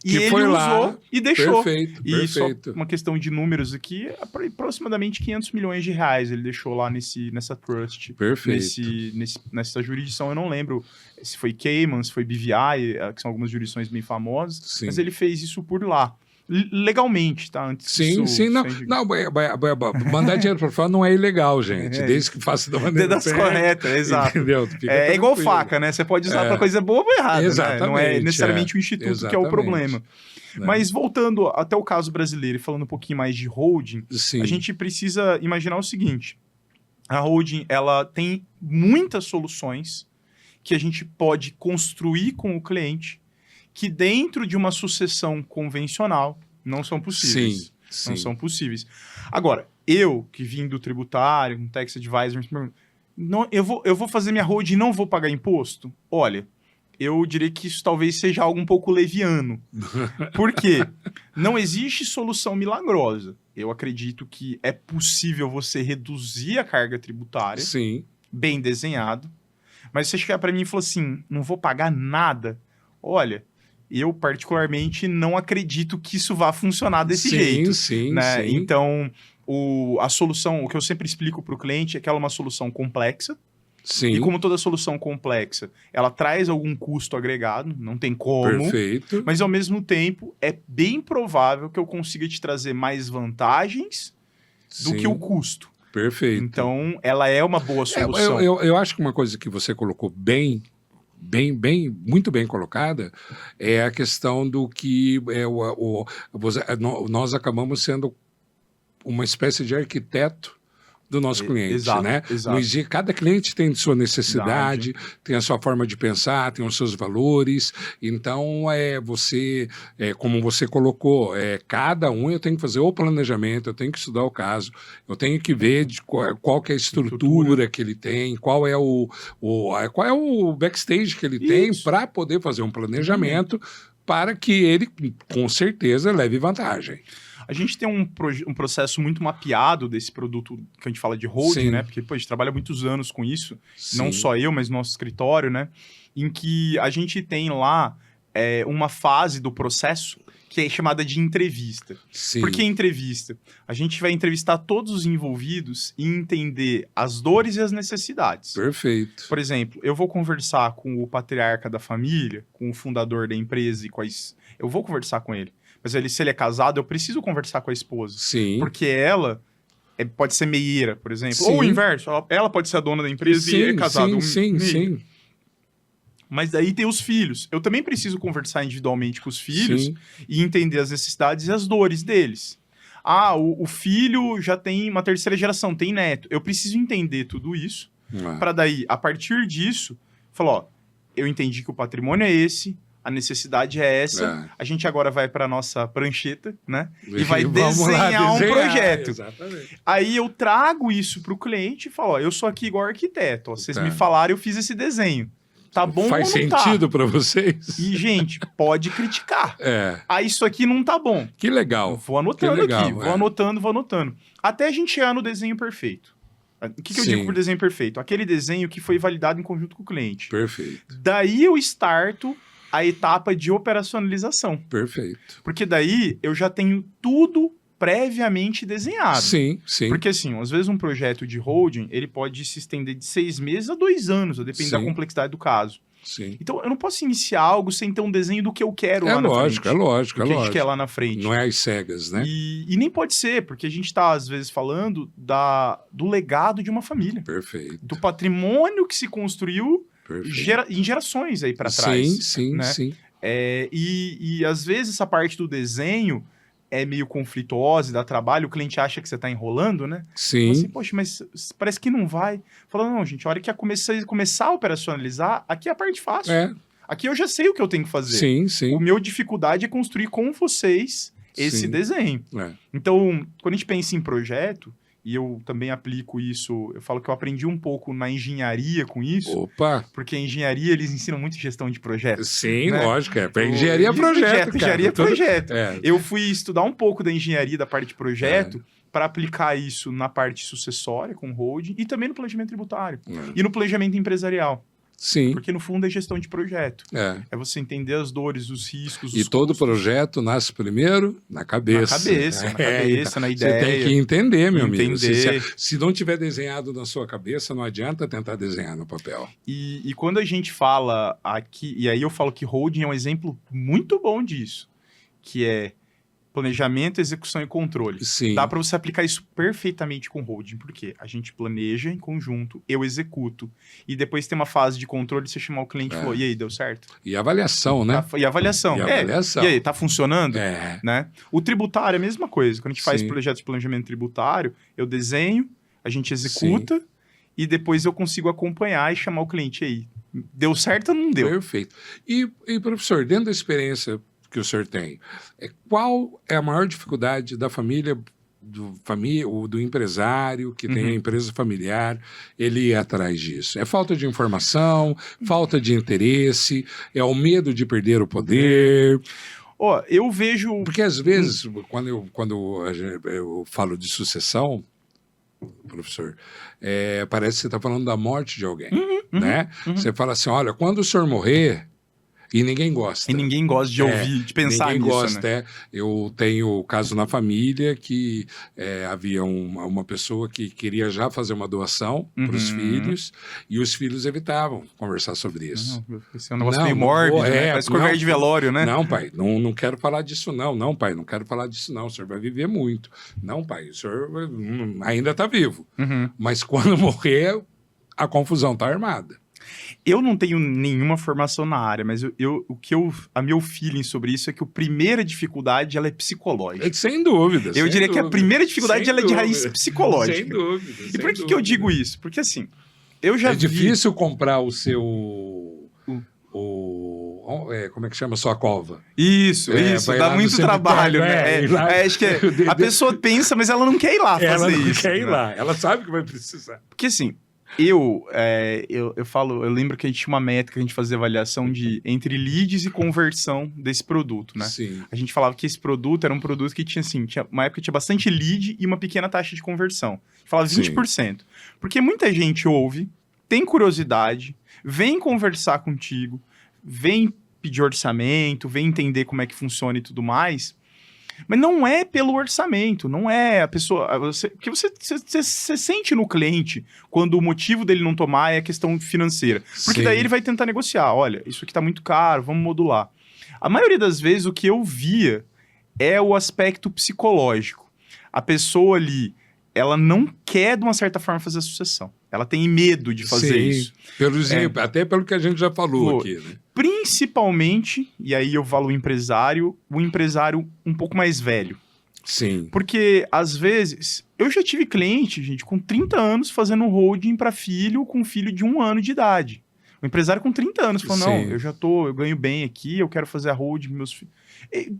e ele usou lá, e deixou. Perfeito. Só uma questão de números aqui, aproximadamente 500 milhões de reais ele deixou lá nessa trust. Nessa jurisdição, eu não lembro se foi Cayman, se foi BVI, que são algumas jurisdições bem famosas, mas ele fez isso por lá. Legalmente, tá? Antes mandar dinheiro para fora não é ilegal, gente, desde que faça da maneira correta, exato. É igual faca, né? Você pode usar para coisa boa ou errada, né? Não é necessariamente o instituto que é o problema. Mas voltando até o caso brasileiro e falando um pouquinho mais de holding, a gente precisa imaginar o seguinte, a holding, ela tem muitas soluções que a gente pode construir com o cliente que dentro de uma sucessão convencional não são possíveis. Não são possíveis. Agora, eu que vim do tributário, um tax advisor, eu vou fazer minha holding e não vou pagar imposto? Olha, eu diria que isso talvez seja algo um pouco leviano. Por quê? Não existe solução milagrosa. Eu acredito que é possível você reduzir a carga tributária, bem desenhado, mas você chegar para mim e falar assim, não vou pagar nada, olha... Eu, particularmente, não acredito que isso vá funcionar desse jeito. Né? Então, a solução, o que eu sempre explico para o cliente é que ela é uma solução complexa. E como toda solução complexa, ela traz algum custo agregado, não tem como. Mas, ao mesmo tempo, é bem provável que eu consiga te trazer mais vantagens do que o custo. Então, ela é uma boa solução. Eu acho que uma coisa que você colocou muito bem colocada, é a questão do que nós acabamos sendo uma espécie de arquiteto do nosso cliente, né? Cada cliente tem sua necessidade, tem a sua forma de pensar, tem os seus valores, então como você colocou, cada um eu tenho que fazer o planejamento, eu tenho que estudar o caso, eu tenho que ver qual que é a estrutura que ele tem, qual é o backstage que ele tem para poder fazer um planejamento para que ele, com certeza, leve vantagem. A gente tem um processo muito mapeado desse produto que a gente fala de holding, né? Porque a gente trabalha muitos anos com isso, não só eu, mas nosso escritório, né? Em que a gente tem lá uma fase do processo que é chamada de entrevista. Por que entrevista? A gente vai entrevistar todos os envolvidos e entender as dores e as necessidades. Por exemplo, eu vou conversar com o patriarca da família, com o fundador da empresa eu vou conversar com ele. Mas se ele é casado, eu preciso conversar com a esposa. Porque ela pode ser meieira, por exemplo. Ou o inverso, ela pode ser a dona da empresa e é casada. Mas daí tem os filhos. Eu também preciso conversar individualmente com os filhos e entender as necessidades e as dores deles. O filho já tem uma terceira geração, tem neto. Eu preciso entender tudo isso para daí, a partir disso, falar, eu entendi que o patrimônio é esse, a necessidade é essa, a gente agora vai para nossa prancheta, né? E vai desenhar um projeto. Exatamente. Aí eu trago isso para o cliente e falo, ó, eu sou aqui igual arquiteto, ó, vocês me falaram, eu fiz esse desenho. Tá bom Faz ou não sentido tá? para vocês? E, gente, pode criticar. Ah, isso aqui não tá bom. Que legal. Vou anotando aqui, vou anotando. Até a gente chegar no desenho perfeito. O que eu digo por desenho perfeito? Aquele desenho que foi validado em conjunto com o cliente. Perfeito. Daí eu starto a etapa de operacionalização. Perfeito. Porque daí eu já tenho tudo previamente desenhado. Sim, sim. Porque assim, às vezes um projeto de holding, ele pode se estender de 6 meses a 2 anos, depende da complexidade do caso. Sim. Então, eu não posso iniciar algo sem ter um desenho do que eu quero lá na frente. É lógico. Do que a gente quer lá na frente. Não é às cegas, né? E nem pode ser, porque a gente está, às vezes, falando do legado de uma família. Perfeito. Do patrimônio que se construiu em gerações aí para trás. Sim. E às vezes, essa parte do desenho é meio conflituosa e dá trabalho, o cliente acha que você está enrolando, né? Sim. Assim, poxa, mas parece que não vai. Fala, não, gente, a hora que começar a operacionalizar, aqui é a parte fácil. Aqui eu já sei o que eu tenho que fazer. Sim. O meu dificuldade é construir com vocês esse desenho. Então, quando a gente pensa em projeto, e eu também aplico isso, eu falo que eu aprendi um pouco na engenharia com isso. Opa! Porque a engenharia, eles ensinam muito gestão de projetos. Sim, né? lógico. Engenharia é projeto, Engenharia é projeto. Eu fui estudar um pouco da engenharia da parte de projeto para aplicar isso na parte sucessória, com holding, e também no planejamento tributário. E no planejamento empresarial. Sim. Porque no fundo é gestão de projeto. É você entender as dores, os riscos, os todo custos. projeto nasce primeiro na cabeça. Na ideia. Você tem que entender, meu amigo. Se não tiver desenhado na sua cabeça, não adianta tentar desenhar no papel. E quando a gente fala aqui, e aí eu falo que holding é um exemplo muito bom disso, que é planejamento, execução e controle. Sim. Dá para você aplicar isso perfeitamente com holding, porque a gente planeja em conjunto, eu executo, e depois tem uma fase de controle, você chamar o cliente e falou, e aí, deu certo? E avaliação, né? E avaliação. E aí, tá funcionando? Né? O tributário é a mesma coisa. Quando a gente faz projetos de planejamento tributário, eu desenho, a gente executa, e depois eu consigo acompanhar e chamar o cliente aí. Deu certo ou não deu? Perfeito. E professor, dentro da experiência que o senhor tem, qual é a maior dificuldade da família, do empresário que tem a empresa familiar, ele ir atrás disso? É falta de informação, falta de interesse, é o medo de perder o poder? Eu vejo... Porque às vezes, quando eu falo de sucessão, professor, parece que você está falando da morte de alguém, né? Você fala assim, olha, quando o senhor morrer... E ninguém gosta. E ninguém gosta de ouvir, de pensar nisso, ninguém gosta, né? Eu tenho o caso na família que havia uma pessoa que queria já fazer uma doação para os filhos e os filhos evitavam conversar sobre isso. Esse é um negócio meio mórbido, né? Parece conversa de velório, né? Não, pai, não quero falar disso não. Não, pai, não quero falar disso não. O senhor vai viver muito. Não, pai, o senhor ainda está vivo. Mas quando morrer, a confusão está armada. Eu não tenho nenhuma formação na área, mas a meu feeling sobre isso é que a primeira dificuldade ela é psicológica. Sem dúvida. Eu diria que a primeira dificuldade ela é de raiz psicológica. Sem dúvida. E por que eu digo isso? Porque assim, eu já vi... É difícil comprar o seu... como é que chama? Sua cova. Isso. Dá muito trabalho, né? Acho que a pessoa pensa, mas ela não quer ir lá fazer isso. Ela não quer ir lá. Ela sabe que vai precisar. Porque assim... Eu lembro que a gente tinha uma métrica, a gente fazia avaliação entre leads e conversão desse produto, né? Sim. A gente falava que esse produto era um produto que tinha, assim, uma época tinha bastante lead e uma pequena taxa de conversão. Falava 20%. Porque muita gente ouve, tem curiosidade, vem conversar contigo, vem pedir orçamento, vem entender como é que funciona e tudo mais... Mas não é pelo orçamento, não é a pessoa... Porque você sente no cliente quando o motivo dele não tomar é a questão financeira. Porque daí ele vai tentar negociar. Olha, isso aqui tá muito caro, vamos modular. A maioria das vezes o que eu via é o aspecto psicológico. A pessoa ali, ela não quer, de uma certa forma, fazer a sucessão. Ela tem medo de fazer isso. Até pelo que a gente já falou aqui, né? Principalmente, e aí eu falo o empresário um pouco mais velho. Sim. Porque, às vezes, eu já tive cliente, gente, com 30 anos fazendo holding para filho com filho de 1 ano de idade. O empresário com 30 anos falou, não, Sim. eu ganho bem aqui, eu quero fazer a holding meus filhos.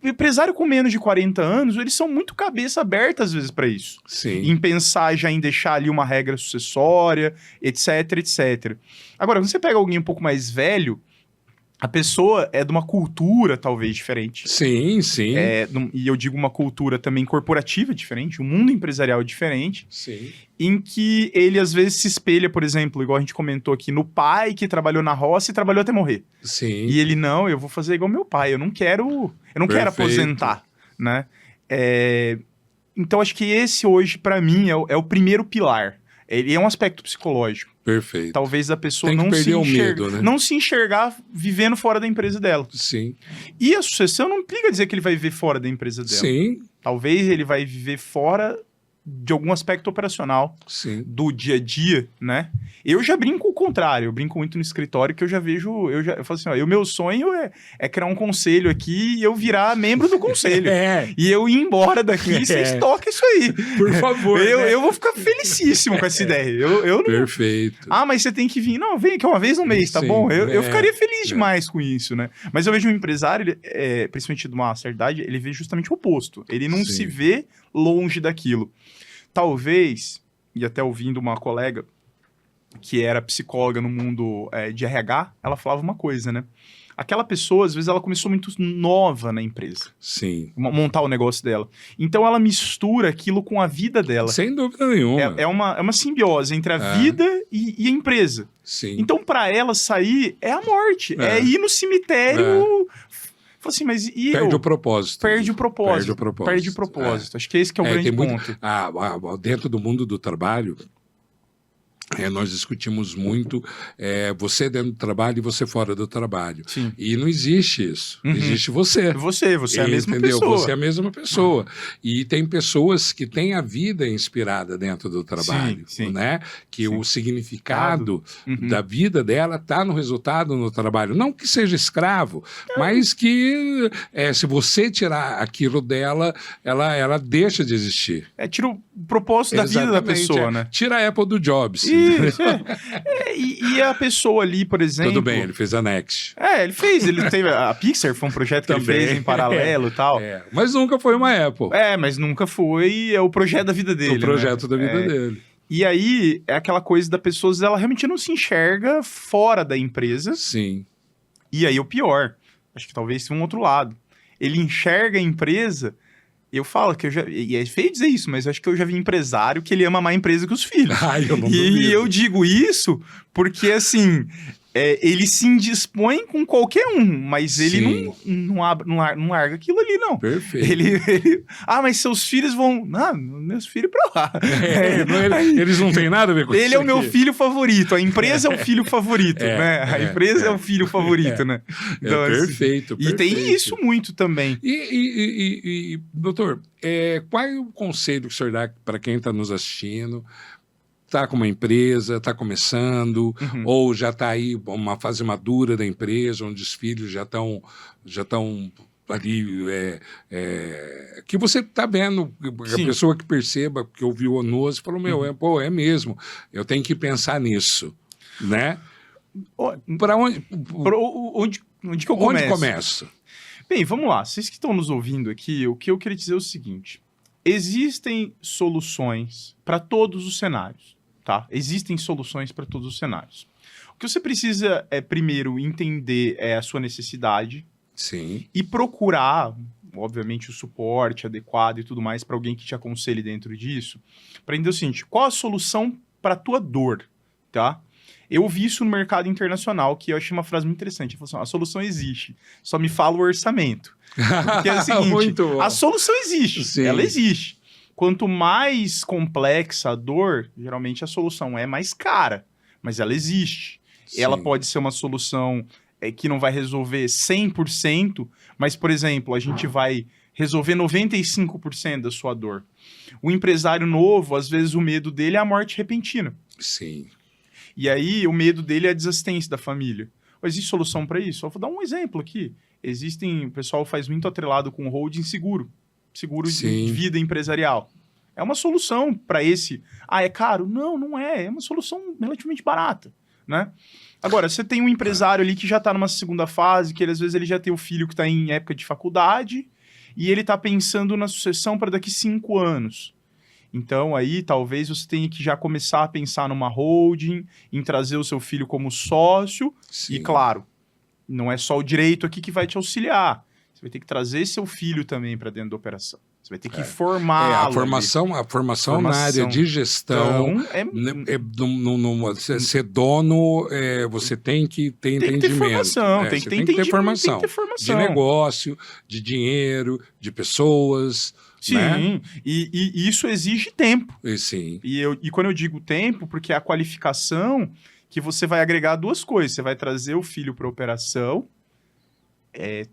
Empresário com menos de 40 anos, eles são muito cabeça aberta às vezes para isso. Sim. Em pensar já em deixar ali uma regra sucessória, etc, etc. Agora, quando você pega alguém um pouco mais velho, a pessoa é de uma cultura talvez diferente. Sim, sim. E eu digo uma cultura também corporativa diferente, um mundo empresarial diferente, Sim. em que ele às vezes se espelha, por exemplo, igual a gente comentou aqui, no pai que trabalhou na roça e trabalhou até morrer. Sim. E ele, não, eu vou fazer igual meu pai, eu não quero aposentar, né? Então, acho que esse hoje, para mim, é o primeiro pilar. Ele é um aspecto psicológico. Perfeito. Talvez a pessoa Tem que não se perder o enxerga, medo, né? não se enxergar vivendo fora da empresa dela. Sim. E a sucessão não implica dizer que ele vai viver fora da empresa dela. Sim. Talvez ele vai viver fora de algum aspecto operacional Sim. do dia a dia, né? Eu já brinco o contrário, eu brinco muito no escritório que eu já vejo, eu falo assim, ó, o meu sonho é criar um conselho aqui e eu virar membro do conselho. E eu ir embora daqui e vocês toquem isso aí. Por favor. Eu vou ficar felicíssimo com essa ideia. Eu não... Perfeito. Ah, mas você tem que vir. Não, vem aqui uma vez no mês, tá Sim, bom? Eu ficaria feliz demais com isso, né? Mas eu vejo um empresário, principalmente de uma certa idade, ele vê justamente o oposto. Ele não se vê longe daquilo. Talvez, e até ouvindo uma colega que era psicóloga no mundo de RH, ela falava uma coisa, né? Aquela pessoa, às vezes, ela começou muito nova na empresa. Sim. Montar o negócio dela. Então, ela mistura aquilo com a vida dela. Sem dúvida nenhuma. É uma simbiose entre a vida e a empresa. Sim. Então, para ela sair, é a morte. É ir no cemitério... Fala assim, mas e Perde eu? o propósito. Perde o propósito. Perde o propósito. Acho que é esse que é o grande ponto. Dentro do mundo do trabalho, nós discutimos muito você dentro do trabalho e você fora do trabalho. Sim. E não existe isso. Existe você. Você é a mesma pessoa. Você é a mesma pessoa. E tem pessoas que têm a vida inspirada dentro do trabalho, sim. né? Que o significado da vida dela está no resultado no trabalho. Não que seja escravo, mas que se você tirar aquilo dela, ela deixa de existir. Tira o propósito da vida da pessoa, né? Tira a Apple do Jobs. Isso, e a pessoa ali, por exemplo... Tudo bem, ele fez a Next. Ele fez, ele teve... A Pixar foi um projeto que ele fez em paralelo e tal. Mas nunca foi uma Apple. Mas nunca foi o projeto da vida dele, o projeto da vida dele. E aí, é aquela coisa da pessoa, ela realmente não se enxerga fora da empresa. Sim. E aí, o pior, acho que talvez seja um outro lado. Ele enxerga a empresa... Eu falo que e é feio dizer isso, mas eu acho que eu já vi empresário que ele ama mais a empresa que os filhos. Eu não duvido. E eu digo isso porque, assim, ele se indispõe com qualquer um, mas ele não larga aquilo ali, não. Perfeito. Mas seus filhos vão... meus filhos pra lá. Eles não têm nada a ver com isso. Ele é o meu filho favorito, a empresa é o filho favorito, né? A empresa é o filho favorito, né? Então, perfeito. E tem isso muito também. E doutor, qual é o conselho que o senhor dá para quem está nos assistindo? Está com uma empresa, está começando, ou já está aí uma fase madura da empresa, onde os filhos já estão ali, que você está vendo, a pessoa que perceba, que ouviu o Nose, falou, é mesmo, eu tenho que pensar nisso, né? Para onde que eu começo? Onde começa? Bem, vamos lá, vocês que estão nos ouvindo aqui, o que eu queria dizer é o seguinte, existem soluções para todos os cenários, tá? Existem soluções para todos os cenários. O que você precisa primeiro, entender a sua necessidade. Sim. E procurar, obviamente, o suporte adequado e tudo mais para alguém que te aconselhe dentro disso. Para entender o seguinte, qual a solução para a tua dor, tá? Eu vi isso no mercado internacional, que eu achei uma frase muito interessante. Ele falou assim, a solução existe, só me fala o orçamento. Porque é o seguinte, a solução existe, ela existe. Quanto mais complexa a dor, geralmente a solução é mais cara, mas ela existe. Sim. Ela pode ser uma solução que não vai resolver 100%, mas, por exemplo, a gente vai resolver 95% da sua dor. O empresário novo, às vezes o medo dele é a morte repentina. Sim. E aí, o medo dele é a desassistência da família. Existe solução para isso? Eu vou dar um exemplo aqui. O pessoal faz muito atrelado com holding seguro de vida empresarial. É uma solução para esse... é caro? Não, não é. É uma solução relativamente barata. né? Agora, você tem um empresário ali que já está numa segunda fase, que às vezes ele já tem o filho que está em época de faculdade e ele está pensando na sucessão para daqui 5 anos. Então, aí, talvez você tenha que já começar a pensar numa holding, em trazer o seu filho como sócio. Sim. E, claro, não é só o direito aqui que vai te auxiliar. Você vai ter que trazer seu filho também para dentro da operação. Você vai ter que formá-lo. A formação na área de gestão, então, ser dono, você tem que ter entendimento. Tem que ter formação, tem que ter formação. De negócio, de dinheiro, de pessoas. Sim, né? e isso exige tempo. Sim. E quando eu digo tempo, porque a qualificação que você vai agregar 2 coisas. Você vai trazer o filho para a operação,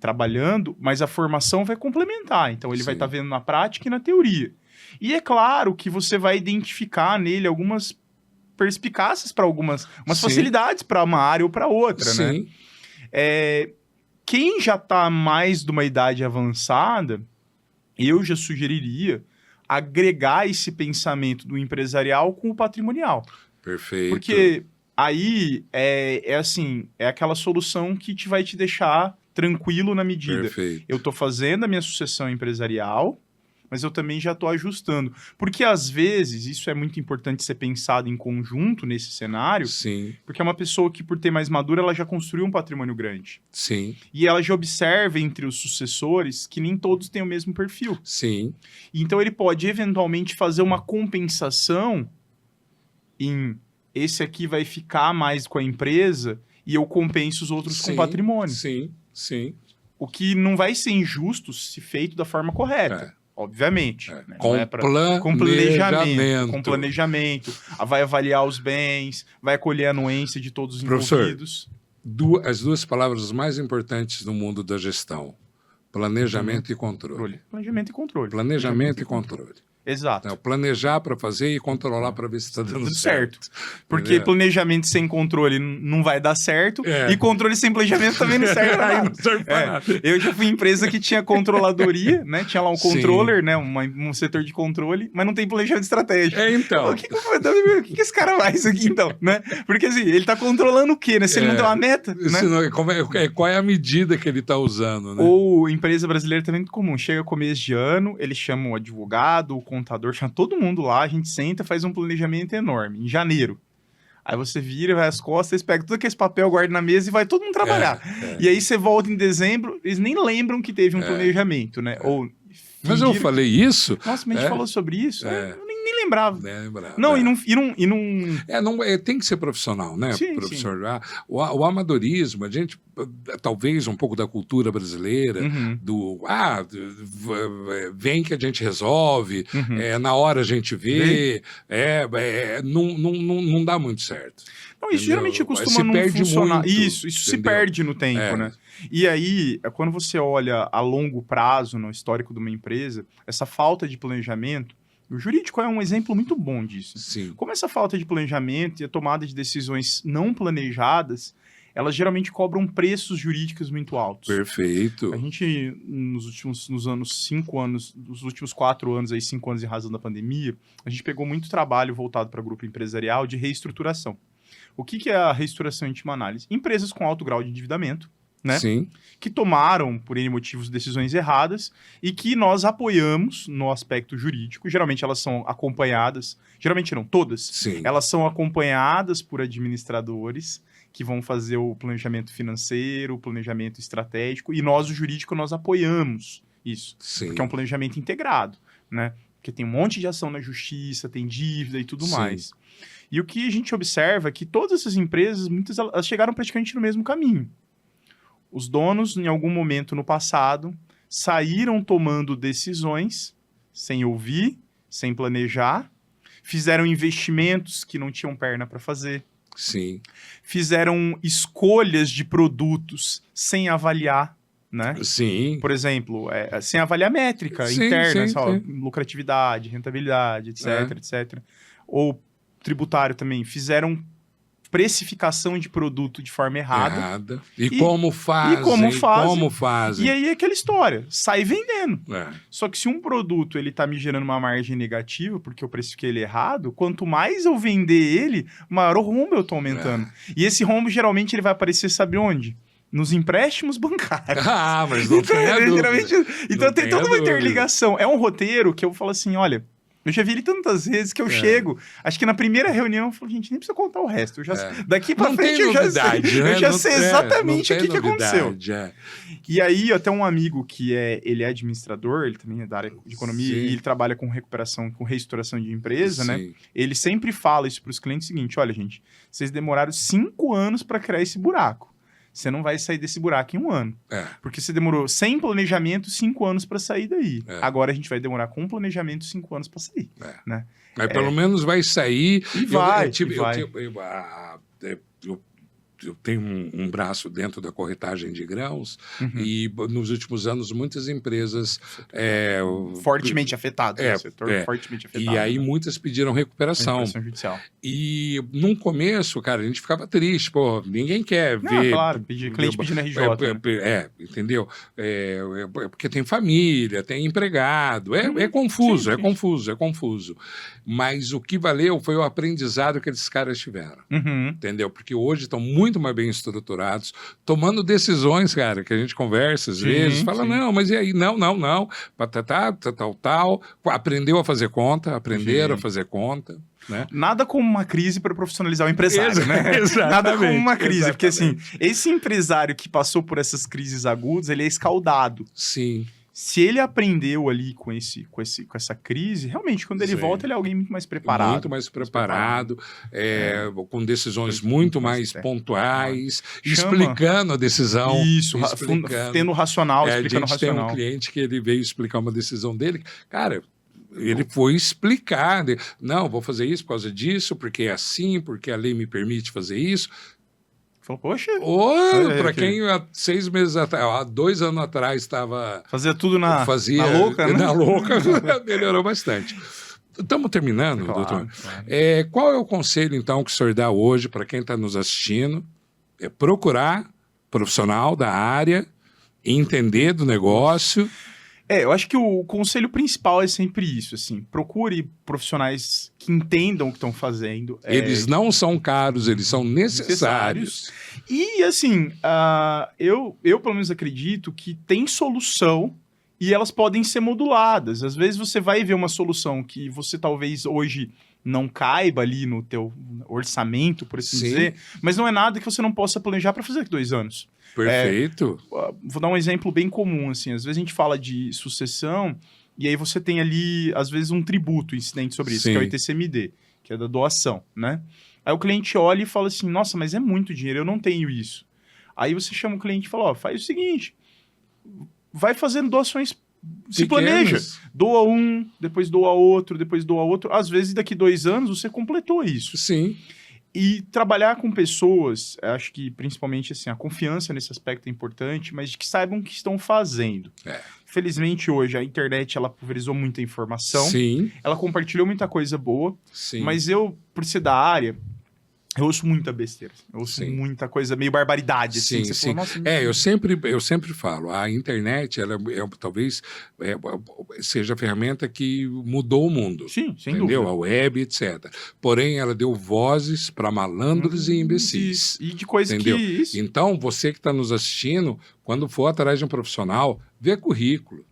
trabalhando, mas a formação vai complementar. Então, ele vai estar vendo na prática e na teoria. E é claro que você vai identificar nele algumas perspicácias para algumas facilidades para uma área ou para outra, né? Quem já está mais de uma idade avançada, eu já sugeriria agregar esse pensamento do empresarial com o patrimonial. Perfeito. Porque aí é aquela solução que vai te deixar tranquilo na medida. Perfeito. Eu estou fazendo a minha sucessão empresarial, mas eu também já estou ajustando. Porque, às vezes, isso é muito importante ser pensado em conjunto nesse cenário, Sim. porque é uma pessoa que, por ter mais madura, ela já construiu um patrimônio grande. Sim. E ela já observa entre os sucessores que nem todos têm o mesmo perfil. Sim. Então, ele pode, eventualmente, fazer uma compensação em esse aqui vai ficar mais com a empresa e eu compenso os outros com patrimônio. Sim, sim. O que não vai ser injusto se feito da forma correta. Obviamente. Né? Com planejamento. Vai avaliar os bens, vai colher a anuência de todos os envolvidos. As 2 palavras mais importantes no mundo da gestão: planejamento e controle. Planejamento e controle. Planejamento e controle. Exato. Então, planejar para fazer e controlar para ver se está dando certo. Porque planejamento sem controle não vai dar certo e controle sem planejamento também não serve para nada. Eu já fui em empresa que tinha controladoria, né? Tinha lá um controller, né? Um setor de controle, mas não tem planejamento estratégico. Então. O que esse cara faz aqui, então? Né? Porque assim, ele está controlando o quê, né? Se ele não tem uma meta, né? Qual é a medida que ele está usando, né? Ou empresa brasileira também é muito comum. Chega começo de ano, eles chamam o advogado, o contador, chama todo mundo lá, a gente senta, faz um planejamento enorme, em janeiro. Aí você vira, vai às costas, pega tudo aquele papel, guarda na mesa e vai todo mundo trabalhar. E aí você volta em dezembro, eles nem lembram que teve um planejamento, né? Ou mas eu falei isso... Nossa, mas a gente falou sobre isso? Eu nem lembrava. Lembrava. Não, e não... tem que ser profissional, né, sim, professor? Sim. O amadorismo, a gente, talvez um pouco da cultura brasileira, vem que a gente resolve, na hora a gente vê, não dá muito certo. Não, isso geralmente costuma não funcionar. Isso se perde no tempo, né? E aí, quando você olha a longo prazo no histórico de uma empresa, essa falta de planejamento, o jurídico é um exemplo muito bom disso. Sim. Como essa falta de planejamento e a tomada de decisões não planejadas, elas geralmente cobram preços jurídicos muito altos. Perfeito. A gente, nos últimos 4 anos, 5 anos em razão da pandemia, a gente pegou muito trabalho voltado para o grupo empresarial de reestruturação. O que é a reestruturação em última análise? Empresas com alto grau de endividamento, né? Sim. Que tomaram, por N motivos, decisões erradas e que nós apoiamos no aspecto jurídico. Geralmente elas são acompanhadas, geralmente não, todas. Sim. Elas são acompanhadas por administradores que vão fazer o planejamento financeiro, o planejamento estratégico, e nós, o jurídico, nós apoiamos isso. Sim. Porque é um planejamento integrado, né? Porque tem um monte de ação na justiça, tem dívida e tudo mais. E o que a gente observa é que todas essas empresas, muitas elas chegaram praticamente no mesmo caminho. Os donos, em algum momento no passado, saíram tomando decisões sem ouvir, sem planejar, fizeram investimentos que não tinham perna para fazer. Sim. Fizeram escolhas de produtos sem avaliar, né? Sim. Por exemplo, sem avaliar métrica interna, lucratividade, rentabilidade, etc, etc. Ou tributário também. Fizeram precificação de produto de forma errada. E como fazem. Como fazem. E aí é aquela história, sai vendendo. Só que se um produto ele tá me gerando uma margem negativa, porque eu precifiquei ele errado, quanto mais eu vender ele, maior o rombo eu tô aumentando. E esse rombo, geralmente, ele vai aparecer, sabe onde? Nos empréstimos bancários. Mas não tem dúvida. Então tem toda uma interligação. É um roteiro que eu falo assim, olha... Eu já vi ele tantas vezes que eu chego, acho que na primeira reunião eu falo, gente, nem precisa contar o resto. Eu já, daqui pra frente eu já sei exatamente o que aconteceu. E aí, até um amigo que ele é administrador, ele também é da área de economia, e ele trabalha com recuperação, com reestruturação de empresa, né? Ele sempre fala isso pros clientes, o seguinte, olha, gente, vocês demoraram 5 anos para criar esse buraco. Você não vai sair desse buraco em 1 ano. Porque você demorou sem planejamento 5 anos para sair daí. Agora a gente vai demorar com planejamento 5 anos para sair. Né? Mas pelo menos vai sair. E vai. Eu tenho um braço dentro da corretagem de grãos e nos últimos anos muitas empresas... fortemente afetadas. Setor fortemente afetado. E aí muitas pediram recuperação. Judicial. E num começo, cara, a gente ficava triste. Pô, ninguém quer ver... Claro, cliente pedindo RJ. Entendeu? Porque tem família, tem empregado. É confuso, é confuso. Mas o que valeu foi o aprendizado que esses caras tiveram. Entendeu? Porque hoje estão muito mais bem estruturados, tomando decisões, cara, que a gente conversa às vezes, fala, não, mas e aí? Não. Tal. Aprendeu a fazer conta, aprenderam a fazer conta. Né? Nada como uma crise para profissionalizar o empresário, né? Nada como uma crise, porque assim, esse empresário que passou por essas crises agudas, ele é escaldado. Sim. Se ele aprendeu ali com essa crise, realmente, quando ele volta, ele é alguém muito mais preparado. Muito mais preparado, com decisões muito mais pontuais, explicando a decisão. Isso, tendo racional, explicando racional. A gente tem um cliente que ele veio explicar uma decisão dele. Cara, ele foi explicar. Não, vou fazer isso por causa disso, porque é assim, porque a lei me permite fazer isso. Falou, poxa... Para quem há 6 meses atrás, há 2 anos atrás estava... Fazia tudo na louca, né? Na louca, melhorou bastante. Estamos terminando, doutor. Claro. Qual é o conselho, então, que o senhor dá hoje para quem está nos assistindo? É procurar profissional da área, entender do negócio... Eu acho que o conselho principal é sempre isso, assim, procure profissionais que entendam o que estão fazendo. Eles não são caros, eles são necessários. E, assim, eu pelo menos acredito que tem solução e elas podem ser moduladas. Às vezes você vai ver uma solução que você talvez hoje não caiba ali no teu orçamento, por assim dizer, mas não é nada que você não possa planejar para fazer daqui 2 anos. Perfeito. Vou dar um exemplo bem comum, assim, às vezes a gente fala de sucessão e aí você tem ali, às vezes, um tributo incidente sobre isso, que é o ITCMD, que é da doação, né? Aí o cliente olha e fala assim, nossa, mas é muito dinheiro, eu não tenho isso. Aí você chama o cliente e fala, faz o seguinte, vai fazendo doações, se planeja, doa um, depois doa outro, às vezes daqui 2 anos você completou isso. Sim. E trabalhar com pessoas, acho que principalmente assim, a confiança nesse aspecto é importante, mas de que saibam o que estão fazendo. Felizmente hoje a internet ela pulverizou muita informação, ela compartilhou muita coisa boa, mas eu, por ser da área, eu ouço muita besteira, eu ouço muita coisa, meio barbaridade. Assim, Fala, nossa, eu sempre falo, a internet, ela talvez seja a ferramenta que mudou o mundo. Sim, sem dúvida. A web, etc. Porém, ela deu vozes para malandros e imbecis. E de coisas entendeu? Que... Isso. Então, você que está nos assistindo, quando for atrás de um profissional, vê currículo,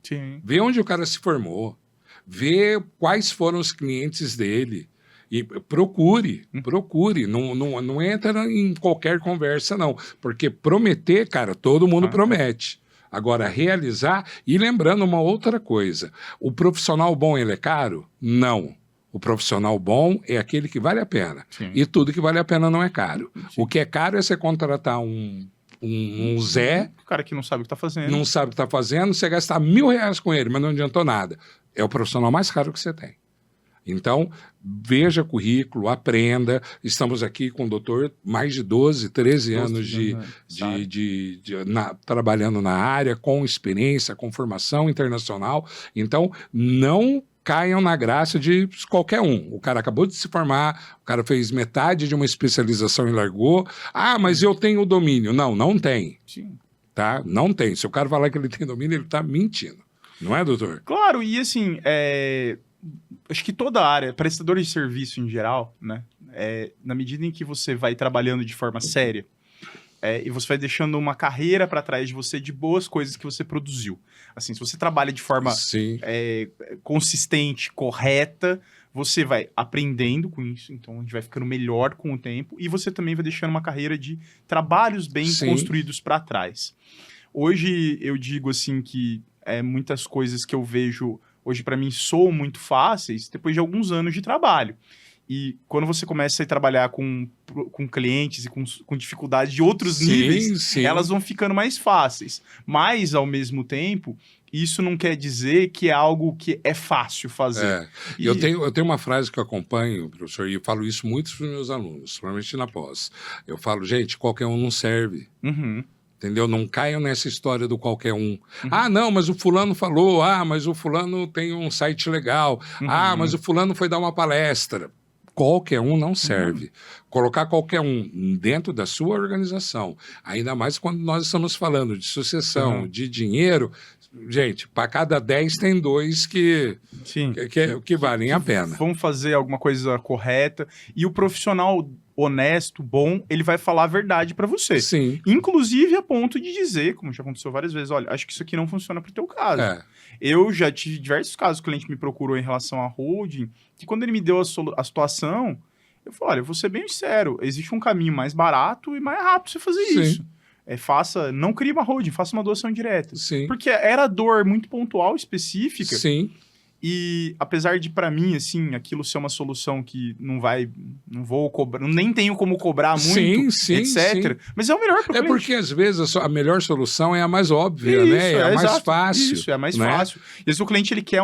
vê onde o cara se formou, vê quais foram os clientes dele. E procure, não entra em qualquer conversa, não. Porque prometer, cara, todo mundo promete. Agora, realizar... E lembrando uma outra coisa, o profissional bom, ele é caro? Não. O profissional bom é aquele que vale a pena. E tudo que vale a pena não é caro. O que é caro é você contratar um Zé... O cara que não sabe o que está fazendo. Não sabe o que está fazendo, você gastar R$1.000 com ele, mas não adiantou nada. É o profissional mais caro que você tem. Então, veja currículo, aprenda. Estamos aqui com o doutor, mais de 12, 13 anos trabalhando na área, com experiência, com formação internacional. Então, não caiam na graça de qualquer um. O cara acabou de se formar, o cara fez metade de uma especialização e largou. Ah, mas eu tenho o domínio. Não, não tem. Sim. Tá? Não tem. Se o cara falar que ele tem domínio, ele está mentindo. Não é, doutor? Claro, e assim, acho que toda área, prestadores de serviço em geral, né? Na medida em que você vai trabalhando de forma séria, e você vai deixando uma carreira para trás de você de boas coisas que você produziu. Assim, se você trabalha de forma consistente, correta, você vai aprendendo com isso, então a gente vai ficando melhor com o tempo, e você também vai deixando uma carreira de trabalhos bem construídos para trás. Hoje eu digo assim que muitas coisas que eu vejo hoje para mim soam muito fáceis depois de alguns anos de trabalho. E quando você começa a trabalhar com clientes e com dificuldades de outros níveis, elas vão ficando mais fáceis. Mas, ao mesmo tempo, isso não quer dizer que é algo que é fácil fazer. Eu tenho uma frase que eu acompanho, professor, e eu falo isso muito para os meus alunos, principalmente na pós. Eu falo, gente, qualquer um não serve. Entendeu? Não caiam nessa história do qualquer um. Ah, não, mas o fulano falou. Ah, mas o fulano tem um site legal. Ah, mas o fulano foi dar uma palestra. Qualquer um não serve. Colocar qualquer um dentro da sua organização, ainda mais quando nós estamos falando de sucessão, de dinheiro, gente, para cada 10 tem 2 que valem a pena. Vão fazer alguma coisa correta. E o profissional honesto, bom, ele vai falar a verdade para você. Sim. Inclusive a ponto de dizer, como já aconteceu várias vezes, olha, acho que isso aqui não funciona pro teu caso. Eu já tive diversos casos que o cliente me procurou em relação à holding, que quando ele me deu a situação, eu falei, olha, eu vou ser bem sincero, existe um caminho mais barato e mais rápido você fazer isso. Não crie uma holding, faça uma doação direta. Porque era dor muito pontual, específica. E apesar de, para mim, assim, aquilo ser uma solução que não vou cobrar, nem tenho como cobrar muito, etc. Mas é o melhor pro cliente. Porque, às vezes, a melhor solução é a mais óbvia, né? É a mais fácil. Isso, é a mais fácil. E às vezes o cliente, ele quer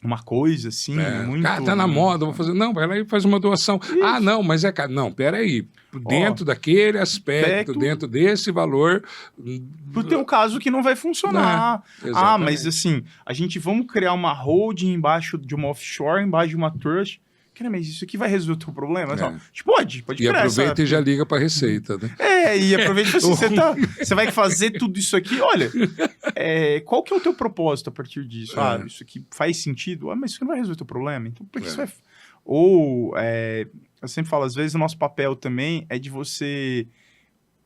uma coisa, assim, muito... Cara, tá na moda, vou fazer... Não, vai lá e faz uma doação. Isso. Ah, não, mas é... Não, peraí. Dentro daquele aspecto, dentro desse valor... Pro teu caso que não vai funcionar. Mas assim, vamos criar uma holding embaixo de uma offshore, embaixo de uma trust... Cara, mas isso aqui vai resolver o teu problema? Não, pode e aproveita e já liga para a Receita, né? E aproveita assim, você vai fazer tudo isso aqui, olha, qual que é o teu propósito a partir disso? Isso aqui faz sentido? Mas isso aqui não vai resolver o teu problema, então por que você vai... Ou, eu sempre falo, às vezes o nosso papel também é de você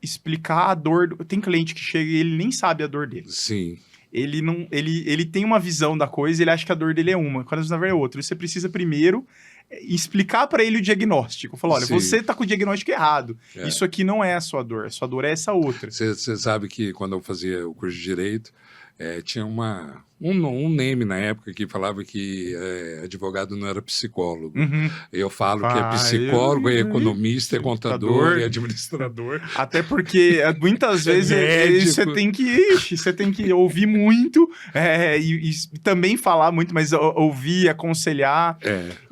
explicar a dor... Tem cliente que chega e ele nem sabe a dor dele. Ele tem uma visão da coisa e ele acha que a dor dele é uma, quando na verdade é outra. Você precisa primeiro explicar para ele o diagnóstico. Falar, olha, você tá com o diagnóstico errado. Isso aqui não é a sua dor é essa outra. Você sabe que quando eu fazia o curso de Direito, tinha um meme na época que falava que advogado não era psicólogo. Eu falo que é psicólogo, é economista, é contador, é administrador. Até porque muitas vezes você tem que ouvir muito e também falar muito, mas ouvir, aconselhar.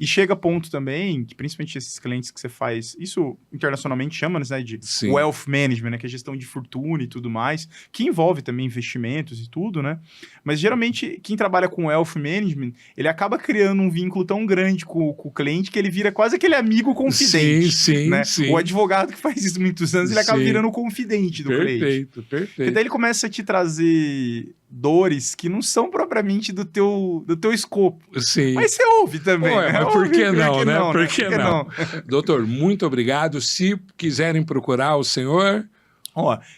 E chega a ponto também, que principalmente esses clientes que você faz, isso internacionalmente chama, né, de wealth management, né, que é gestão de fortuna e tudo mais, que envolve também investimentos e tudo, né? Mas geralmente quem trabalha com wealth management, ele acaba criando um vínculo tão grande com o cliente que ele vira quase aquele amigo confidente. Né? O advogado que faz isso há muitos anos, ele acaba virando o confidente do cliente. Perfeito. E daí ele começa a te trazer dores que não são propriamente do teu escopo. Mas você ouve também. Mas por que não, né? Por que não? Doutor, muito obrigado. Se quiserem procurar o senhor...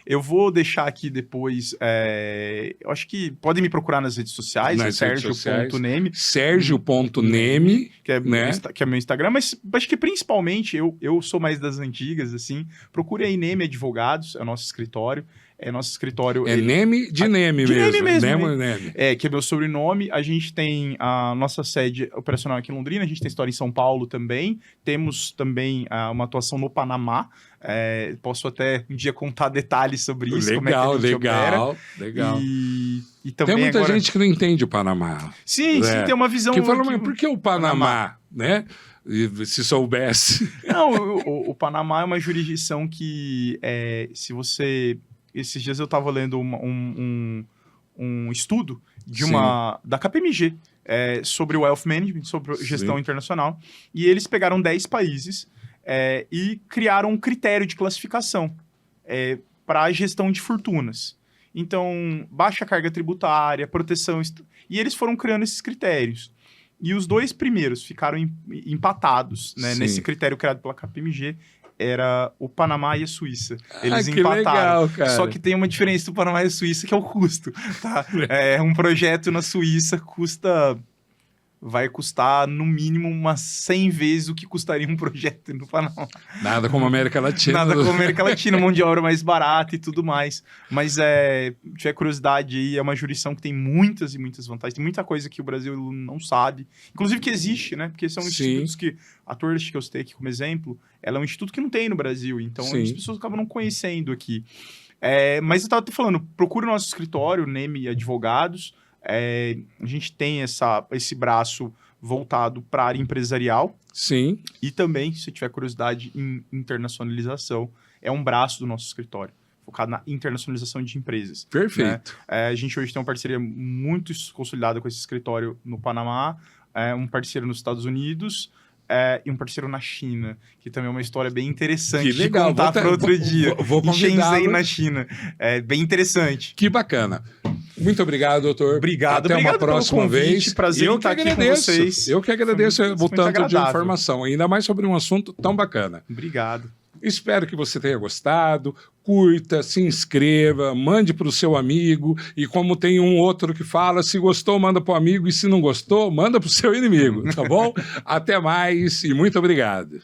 eu vou deixar aqui depois, eu acho que podem me procurar nas redes sociais, Sergio.Neme. Sergio.Neme, que é meu Instagram, mas acho que principalmente, eu sou mais das antigas, assim, procure aí Neme Advogados, é o nosso escritório. Nosso escritório... Neme de Neme mesmo. Neme mesmo. Neme. Que é meu sobrenome. A gente tem a nossa sede operacional aqui em Londrina, a gente tem história em São Paulo também. Temos também uma atuação no Panamá. Posso até um dia contar detalhes sobre isso. Legal. E também tem muita gente que não entende o Panamá. Sim, tem uma visão... Que fala, mas por que o Panamá, né? Se soubesse. Não, o Panamá é uma jurisdição que, se você... Esses dias eu estava lendo um estudo da KPMG, sobre Wealth Management, sobre gestão Sim. internacional. E eles pegaram 10 países e criaram um critério de classificação para a gestão de fortunas. Então, baixa carga tributária, proteção... E eles foram criando esses critérios. E os 2 primeiros ficaram empatados, né? Nesse critério criado pela KPMG, era o Panamá e a Suíça. Eles empataram. Legal, cara. Só que tem uma diferença do Panamá e a Suíça, que é o custo. Tá? Um projeto na Suíça vai custar, no mínimo, umas 100 vezes o que custaria um projeto no Panamá. Nada como a América Latina. Nada como a América Latina, mão de obra mais barata e tudo mais. Mas, se tiver curiosidade aí, é uma jurisdição que tem muitas e muitas vantagens. Tem muita coisa que o Brasil não sabe. Inclusive que existe, né? Porque são institutos que... A Tourist, que eu citei aqui como exemplo, ela é um instituto que não tem no Brasil. Então, as pessoas acabam não conhecendo aqui. Mas eu estava te falando, procura o nosso escritório, Neme Advogados. A gente tem esse braço voltado para a área empresarial. Sim. E também, se tiver curiosidade em internacionalização, é um braço do nosso escritório, focado na internacionalização de empresas. Perfeito. Né? A gente hoje tem uma parceria muito consolidada com esse escritório no Panamá, um parceiro nos Estados Unidos, e um parceiro na China, que também é uma história bem interessante de contar para outro dia. Vou em Shenzhen, na China. É bem interessante. Que bacana. Muito obrigado, doutor. Obrigado. Até uma próxima vez. Prazer em estar aqui com vocês. Eu que agradeço o tanto de agradável. informação, ainda mais sobre um assunto tão bacana. Obrigado. Espero que você tenha gostado. Curta, se inscreva, mande para o seu amigo. E como tem um outro que fala, se gostou, manda para o amigo. E se não gostou, manda para o seu inimigo, tá bom? Até mais e muito obrigado.